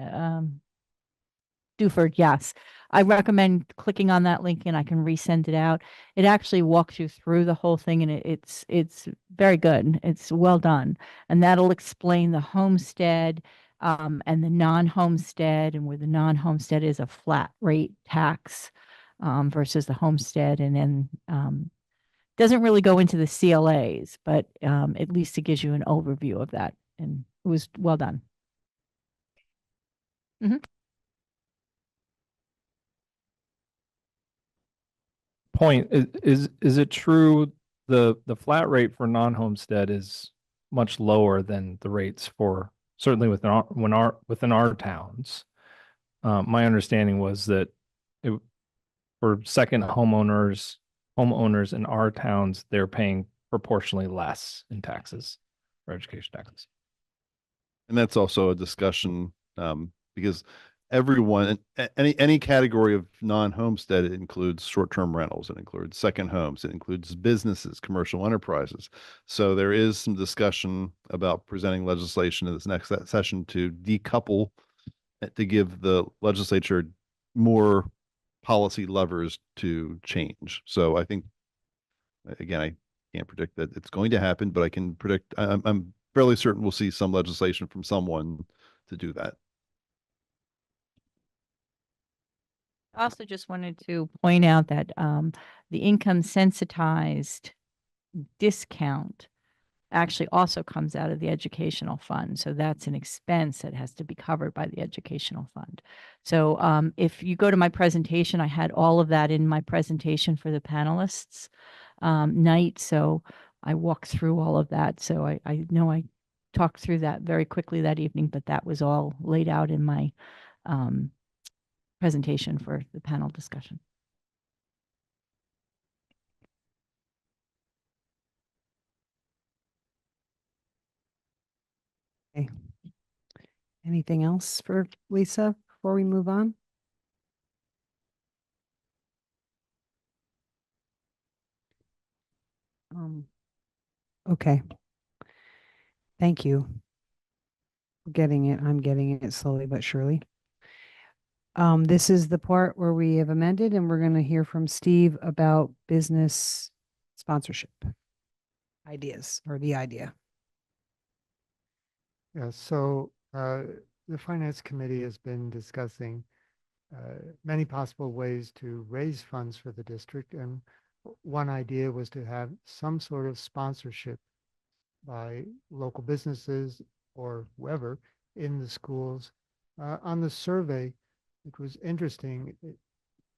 Duford, yes. I recommend clicking on that link and I can resend it out. It actually walks you through the whole thing, and it's very good. It's well done. And that'll explain the homestead and the non-homestead, and where the non-homestead is a flat rate tax versus the homestead. And then doesn't really go into the CLAs, but at least it gives you an overview of that. And it was well done. Point is it true the flat rate for non-homestead is much lower than the rates for certainly within our towns? My understanding was that for second homeowners in our towns, they're paying proportionally less in taxes for education taxes. And that's also a discussion, because everyone, any category of non-homestead, it includes short-term rentals, it includes second homes, it includes businesses, commercial enterprises. So there is some discussion about presenting legislation in this next session to decouple, to give the legislature more policy levers to change. So I think, again, I can't predict that it's going to happen, but I can predict, I'm fairly certain we'll see some legislation from someone to do that. I also just wanted to point out that the income sensitized discount actually also comes out of the educational fund. So that's an expense that has to be covered by the educational fund. So if you go to my presentation, I had all of that in my presentation for the panelists night. So I walked through all of that. So I know I talked through that very quickly that evening, but that was all laid out in my presentation for the panel discussion. Okay. Anything else for Lisa before we move on? Okay. Thank you. Getting it. I'm getting it slowly but surely. This is the part where we have amended, and we're going to hear from Steve about business sponsorship ideas, or the idea. Yeah, so the Finance Committee has been discussing many possible ways to raise funds for the district. And one idea was to have some sort of sponsorship by local businesses or whoever in the schools. On the survey, it was interesting.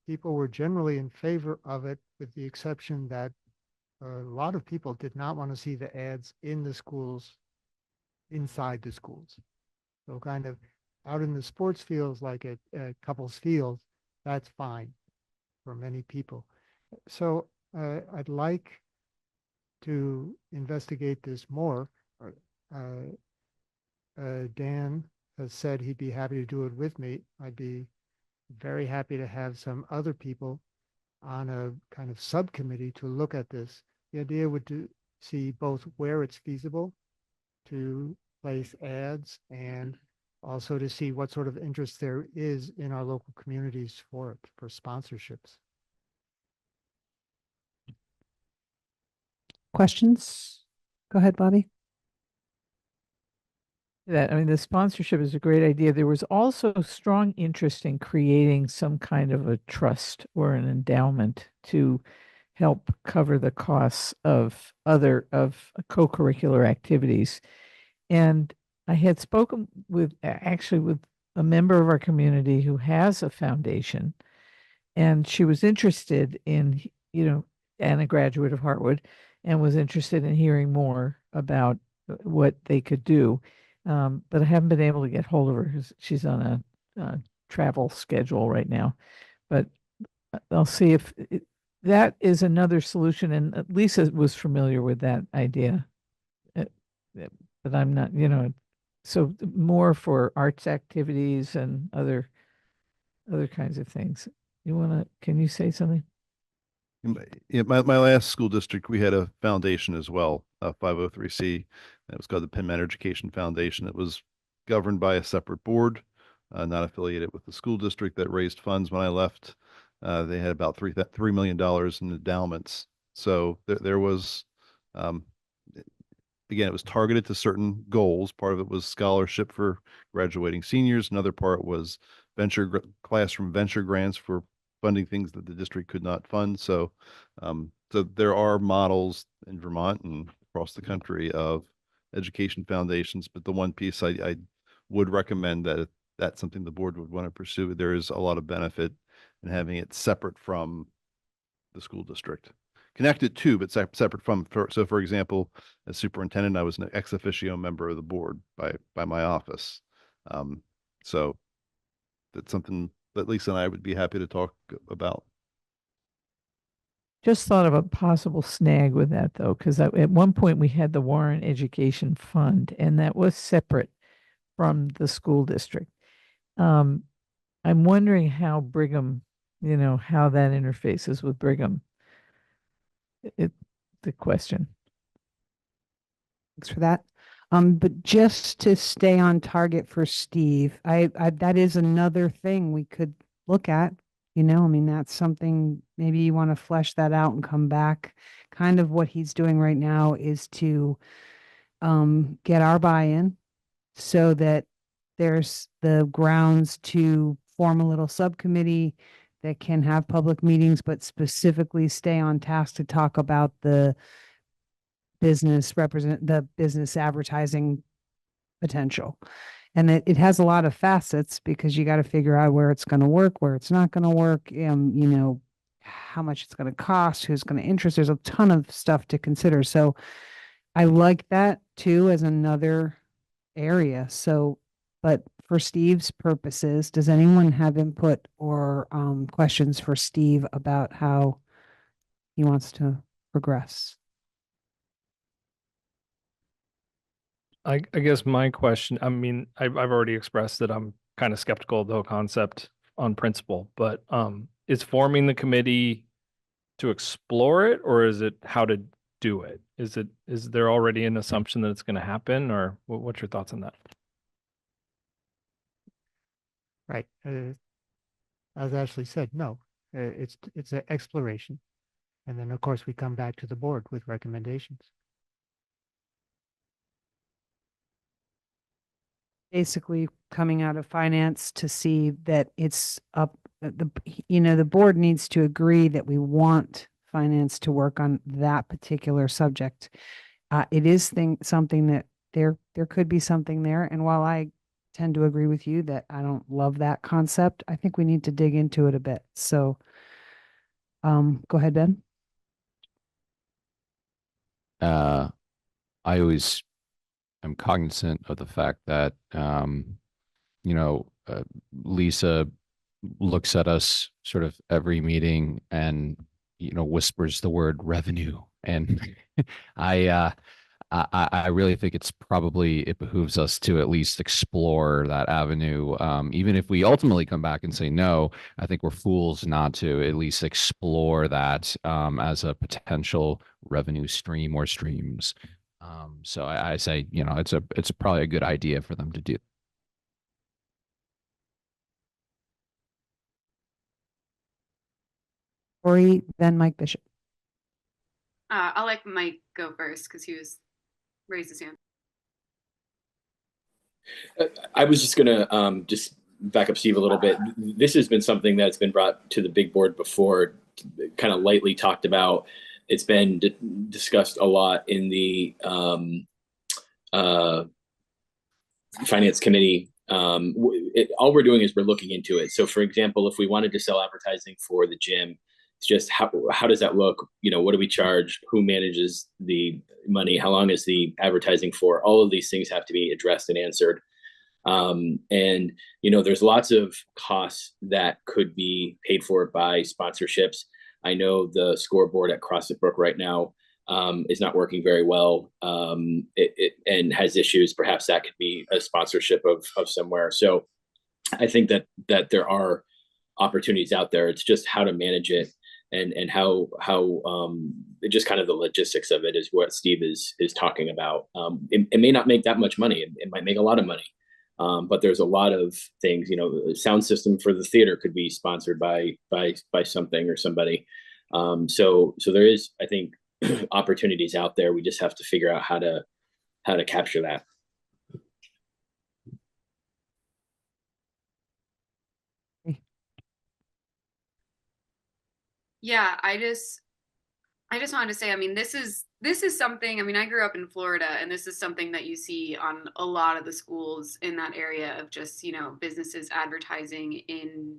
People were generally in favor of it, with the exception that a lot of people did not want to see the ads in the schools, inside the schools. So kind of out in the sports fields, like at Couples Field, that's fine for many people. So I'd like to investigate this more. Dan has said he'd be happy to do it with me. I'd be very happy to have some other people on a kind of subcommittee to look at this. The idea would to see both where it's feasible to place ads, and also to see what sort of interest there is in our local communities for it, for sponsorships. Questions? Go ahead, Bobby. That, I mean, the sponsorship is a great idea. There was also strong interest in creating some kind of a trust or an endowment to help cover the costs of co-curricular activities. And I had spoken with actually with a member of our community who has a foundation, and she was interested in, and a graduate of Hartwood, and was interested in hearing more about what they could do. But I haven't been able to get hold of her because she's on a travel schedule right now. But I'll see if that is another solution. And Lisa was familiar with that idea. But I'm not, so more for arts activities and other kinds of things. Can you say something? Yeah, my last school district, we had a foundation as well, 503C. It was called the Penn Manor Education Foundation. It was governed by a separate board, not affiliated with the school district, that raised funds. When I left, they had about $3 million in endowments. So there was, again, it was targeted to certain goals. Part of it was scholarship for graduating seniors. Another part was classroom venture grants for funding things that the district could not fund. So, so there are models in Vermont and across the country of education foundations. But the one piece I would recommend that if that's something the board would want to pursue, there is a lot of benefit in having it separate from the school district. Connected to, but separate from. So, for example, as superintendent, I was an ex officio member of the board by my office. So that's something that Lisa and I would be happy to talk about. Just thought of a possible snag with that, though, because at one point we had the Warren Education Fund, and that was separate from the school district. I'm wondering how Brigham, how that interfaces with Brigham. It, the question. Thanks for that. But just to stay on target for Steve, that is another thing we could look at. I mean, that's something maybe you want to flesh that out and come back. Kind of what he's doing right now is to get our buy-in so that there's the grounds to form a little subcommittee that can have public meetings, but specifically stay on task to talk about the business advertising potential. And it has a lot of facets because you got to figure out where it's going to work, where it's not going to work, how much it's going to cost, who's going to interest. There's a ton of stuff to consider. So I like that too as another area. So, but for Steve's purposes, does anyone have input or questions for Steve about how he wants to progress? I guess my question, I mean, I've already expressed that I'm kind of skeptical of the whole concept on principle, but is forming the committee to explore it, or is it how to do it? Is there already an assumption that it's going to happen, or what's your thoughts on that? Right. As Ashley said, no, it's an exploration. And then, of course, we come back to the board with recommendations. Basically coming out of finance to see that it's up, the board needs to agree that we want finance to work on that particular subject. It is something that there could be something there. And while I tend to agree with you that I don't love that concept, I think we need to dig into it a bit. So go ahead, Ben. I always am cognizant of the fact that, Lisa looks at us sort of every meeting and, whispers the word revenue. And I really think it behooves us to at least explore that avenue. Even if we ultimately come back and say no, I think we're fools not to at least explore that as a potential revenue stream or streams. So I say, it's probably a good idea for them to do. Corey, then Mike Bishop. I'll let Mike go first because he raised his hand. I was just gonna just back up Steve a little bit. This has been something that's been brought to the big board before, kind of lightly talked about. It's been discussed a lot in the finance committee. All we're doing is we're looking into it. So, for example, if we wanted to sell advertising for the gym, it's just how does that look? What do we charge? Who manages the money? How long is the advertising for? All of these things have to be addressed and answered. And there's lots of costs that could be paid for by sponsorships. I know the scoreboard at CrossFit Brook right now is not working very well, and has issues. Perhaps that could be a sponsorship of somewhere. So I think that there are opportunities out there. It's just how to manage it and how just kind of the logistics of it is what Steve is talking about. It may not make that much money. It might make a lot of money. But there's a lot of things, sound system for the theater could be sponsored by something or somebody. So there is, I think, opportunities out there. We just have to figure out how to capture that. Yeah, I just wanted to say, I mean, this is something, I mean, I grew up in Florida, and this is something that you see on a lot of the schools in that area of just, businesses advertising in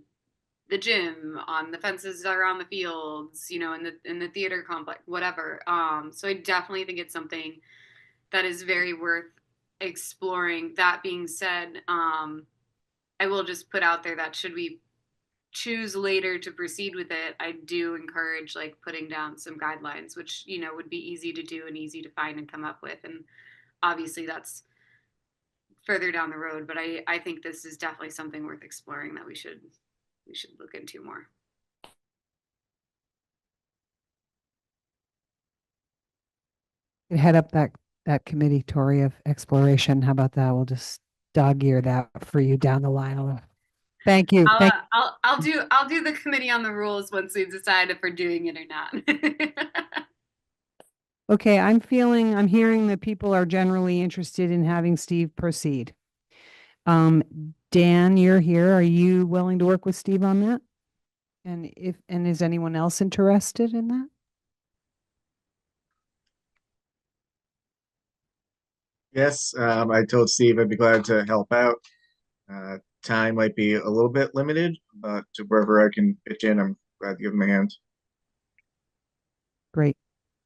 the gym, on the fences around the fields, in the theater complex, whatever. So I definitely think it's something that is very worth exploring. That being said, I will just put out there that should we choose later to proceed with it, I do encourage putting down some guidelines, which would be easy to do and easy to find and come up with. And obviously that's further down the road, but I think this is definitely something worth exploring that we should look into more. Head up that committee, Tori, of exploration. How about that? We'll just dog ear that for you down the line. Thank you. I'll do the committee on the rules once we decide if we're doing it or not. Okay, I'm hearing that people are generally interested in having Steve proceed. Dan, you're here. Are you willing to work with Steve on that? And is anyone else interested in that? Yes, I told Steve I'd be glad to help out. Time might be a little bit limited, but wherever I can pitch in, I'm glad to give him a hand. Great.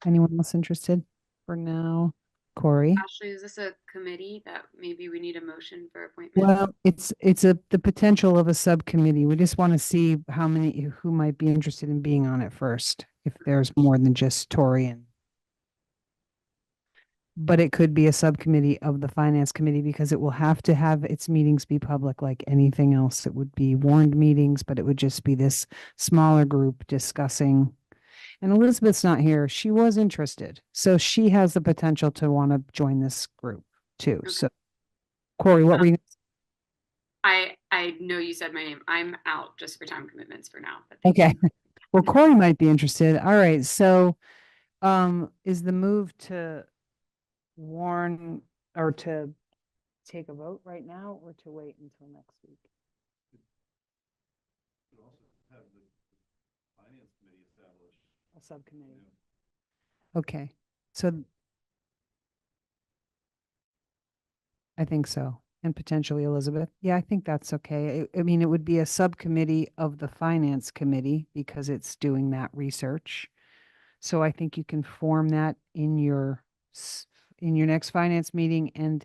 Anyone else interested for now? Corey? Ashley, is this a committee that maybe we need a motion for appointment? Well, it's the potential of a subcommittee. We just want to see who might be interested in being on it first, if there's more than just Tori but it could be a subcommittee of the finance committee because it will have to have its meetings be public like anything else. It would be warned meetings, but it would just be this smaller group discussing. And Elizabeth's not here. She was interested. So she has the potential to want to join this group too. Okay. So Corey, what were you? I know you said my name. I'm out just for time commitments for now. But okay. Well, Corey might be interested. All right. So is the move to warn or to take a vote right now or to wait until next week? A subcommittee. Okay. So I think so. And potentially Elizabeth. Yeah, I think that's okay. I mean, it would be a subcommittee of the finance committee because it's doing that research. So I think you can form that in your next finance meeting, and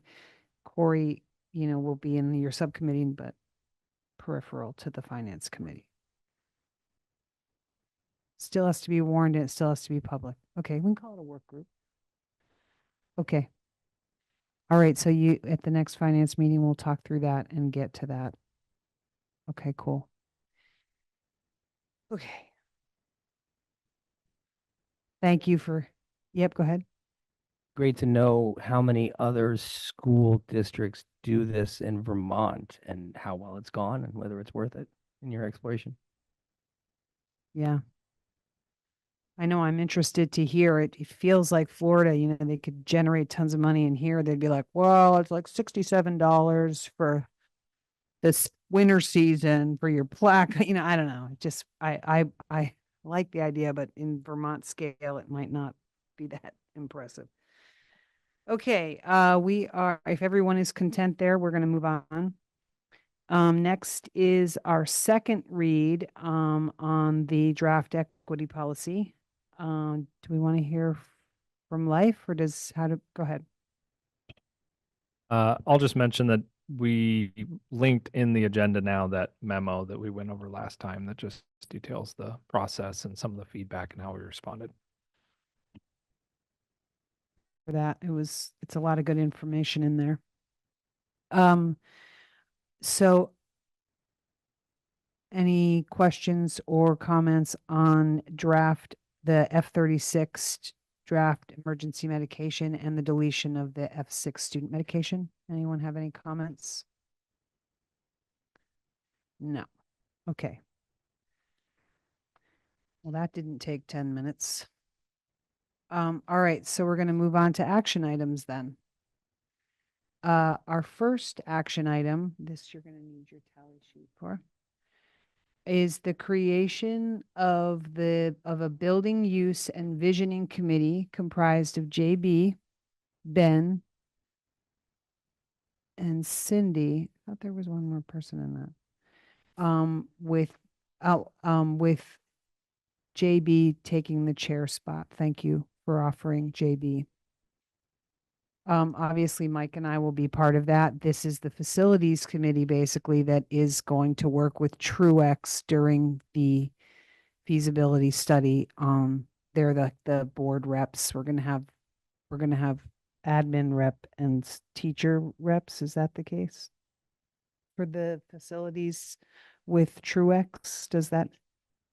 Corey, will be in your subcommittee, but peripheral to the finance committee. Still has to be warned and it still has to be public. Okay, we can call it a work group. Okay. All right, so at the next finance meeting, we'll talk through that and get to that. Okay, cool. Okay. Thank you yep, go ahead. Great to know how many other school districts do this in Vermont and how well it's gone and whether it's worth it in your exploration. Yeah. I know I'm interested to hear it. It feels like Florida, they could generate tons of money, and here they'd be like, well, it's like $67 for this winter season for your plaque. I don't know. Just I like the idea, but in Vermont scale, it might not be that impressive. Okay, if everyone is content there, we're going to move on. Next is our second read on the draft equity policy. Do we want to hear from Life or go ahead? I'll just mention that we linked in the agenda now that memo that we went over last time that just details the process and some of the feedback and how we responded. For that, it's a lot of good information in there. So any questions or comments on the F36 draft emergency medication and the deletion of the F6 student medication? Anyone have any comments? No. Okay. Well, that didn't take 10 minutes. All right, so we're going to move on to action items then. Our first action item, this you're going to need your tally sheet for, is the creation of a building use and visioning committee comprised of JB, Ben, and Cindy. I thought there was one more person in that. With JB taking the chair spot. Thank you for offering, JB. Obviously, Mike and I will be part of that. This is the facilities committee, basically, that is going to work with Truex during the feasibility study. They're the board reps. We're gonna have admin rep and teacher reps. Is that the case? For the facilities with Truex, does that?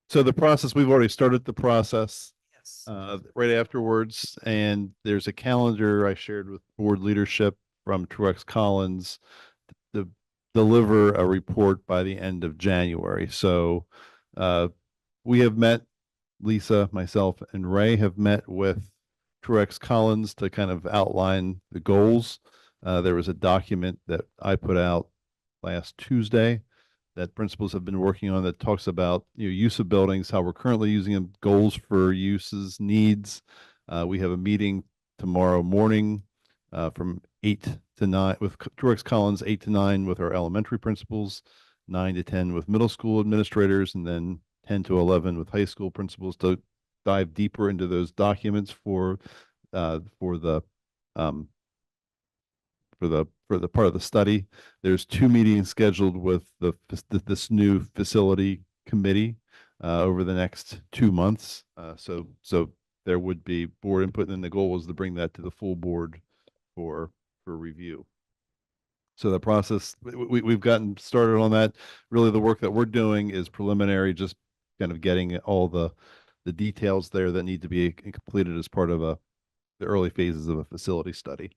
So the process, we've already started the process Yes. right afterwards, and there's a calendar I shared with board leadership from Truex Collins to deliver a report by the end of January. So we have met, Lisa, myself, and Ray have met with Truex Collins to kind of outline the goals. There was a document that I put out last Tuesday that principals have been working on that talks about use of buildings, how we're currently using them, goals for uses, needs. We have a meeting tomorrow morning from 8 to 9 with Truex Collins, 8 to 9 with our elementary principals, 9 to 10 with middle school administrators, and then 10 to 11 with high school principals to dive deeper into those documents for the um, for the part of the study. There's 2 meetings scheduled with this new facility committee over the next 2 months. So there would be board input, and then the goal was to bring that to the full board for review. So the process, we've gotten started on that. Really, the work that we're doing is preliminary, just kind of getting all the details there that need to be completed as part of the early phases of a facility study.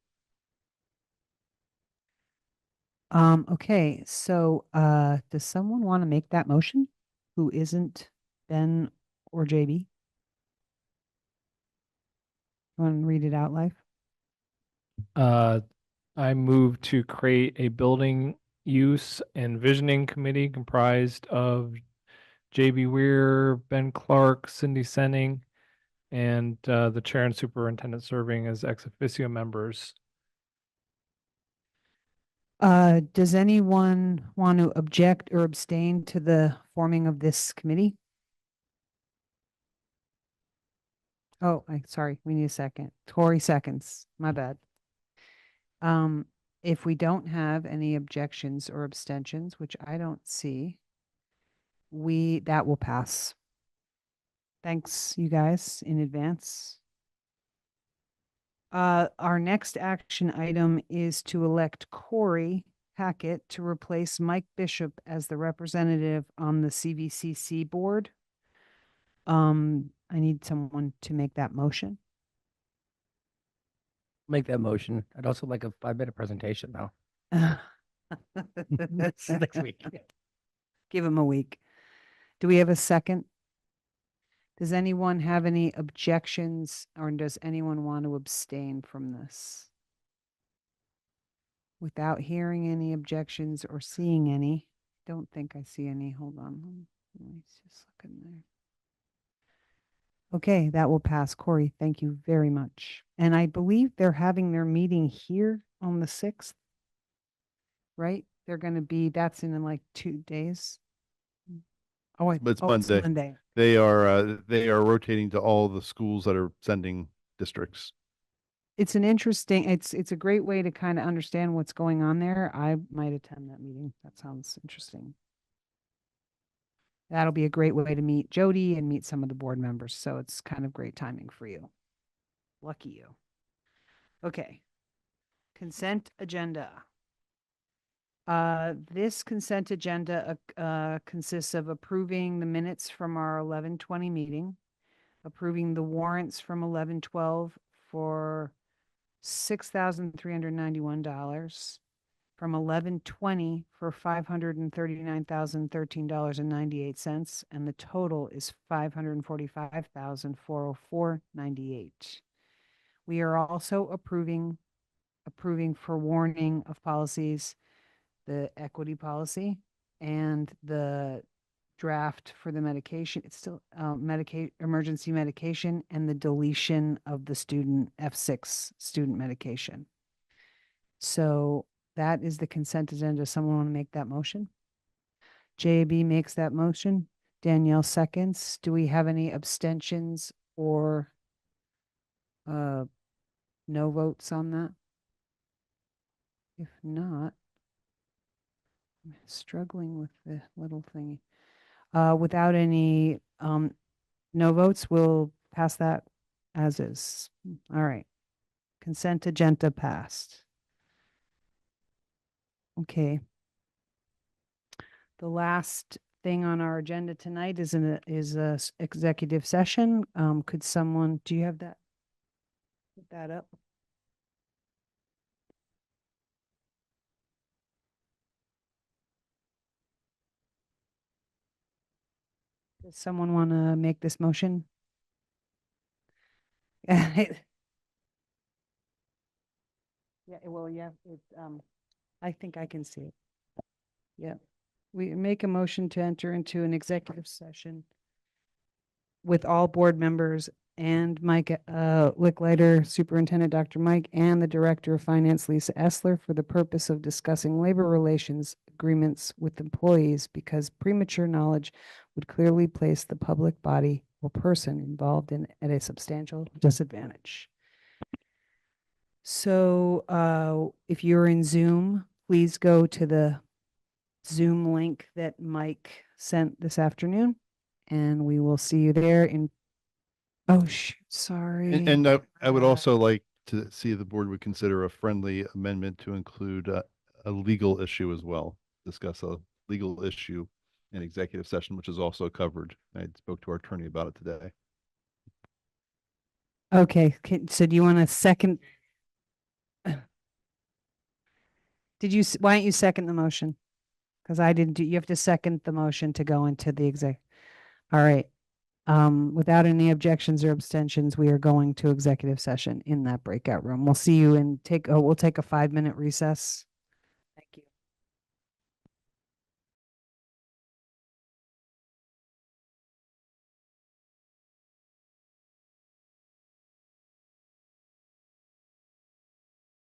Okay, so does someone want to make that motion who isn't Ben or JB? Want to read it out live? I move to create a building use and visioning committee comprised of JB Weir, Ben Clark, Cindy Senning, and the chair and superintendent serving as ex officio members. Does anyone want to object or abstain to the forming of this committee? Oh, sorry, we need a second. Tori seconds, my bad. If we don't have any objections or abstentions, which I don't see, that will pass. Thanks, you guys, in advance. Our next action item is to elect Corey Hackett to replace Mike Bishop as the representative on the CVCC board. I need someone to make that motion. Make that motion. I'd also like a 5-minute presentation though. Next week. Give him a week. Do we have a second? Does anyone have any objections, or does anyone want to abstain from this? Without hearing any objections or seeing any, don't think I see any. Hold on. Let me just look in there. Okay, that will pass. Corey, thank you very much. And I believe they're having their meeting here on the 6th, right? They're going to be, that's in like 2 days. Oh, It's It's Monday. Monday. They are rotating to all the schools that are sending districts. It's an interesting, it's a great way to kind of understand what's going on there. I might attend that meeting. That sounds interesting. That'll be a great way to meet Jody and meet some of the board members. So it's kind of great timing for you. Lucky you. Okay. Consent agenda. This consent agenda consists of approving the minutes from our 11/20 meeting, approving the warrants from 11/12 for $6,391, from 11/20 for $539,013.98, and the total is $545,404.98. We are also approving for warning of policies, the equity policy and the draft for the medication. It's still emergency medication, and the deletion of the student F6 student medication. So that is the consent agenda. Someone want to make that motion? JB makes that motion. Danielle seconds. Do we have any abstentions or no votes on that? If not, I'm struggling with the little thingy. Without any no votes, we'll pass that as is. All right. Consent agenda passed. Okay. The last thing on our agenda tonight is a executive session. Could someone, do you have that? Put that up. Does someone want to make this motion? Yeah, well, yeah, I think I can see it. Yeah. We make a motion to enter into an executive session with all board members and Mike Licklider, Superintendent Dr. Mike, and the Director of Finance, Lisa Essler, for the purpose of discussing labor relations agreements with employees because premature knowledge would clearly place the public body or person involved in at a substantial disadvantage. So if you're in Zoom, please go to the Zoom link that Mike sent this afternoon, and we will see you there in, oh, shoot, sorry. And I would also like to see the board would consider a friendly amendment to include a legal issue as well. Discuss a legal issue in executive session, which is also covered. I spoke to our attorney about it today. Okay, so do you want to second? Why don't you second the motion? Because I didn't do, you have to second the motion to go into the exec. All right. Without any objections or abstentions, we are going to executive session in that breakout room. We'll see you and we'll take a 5-minute recess.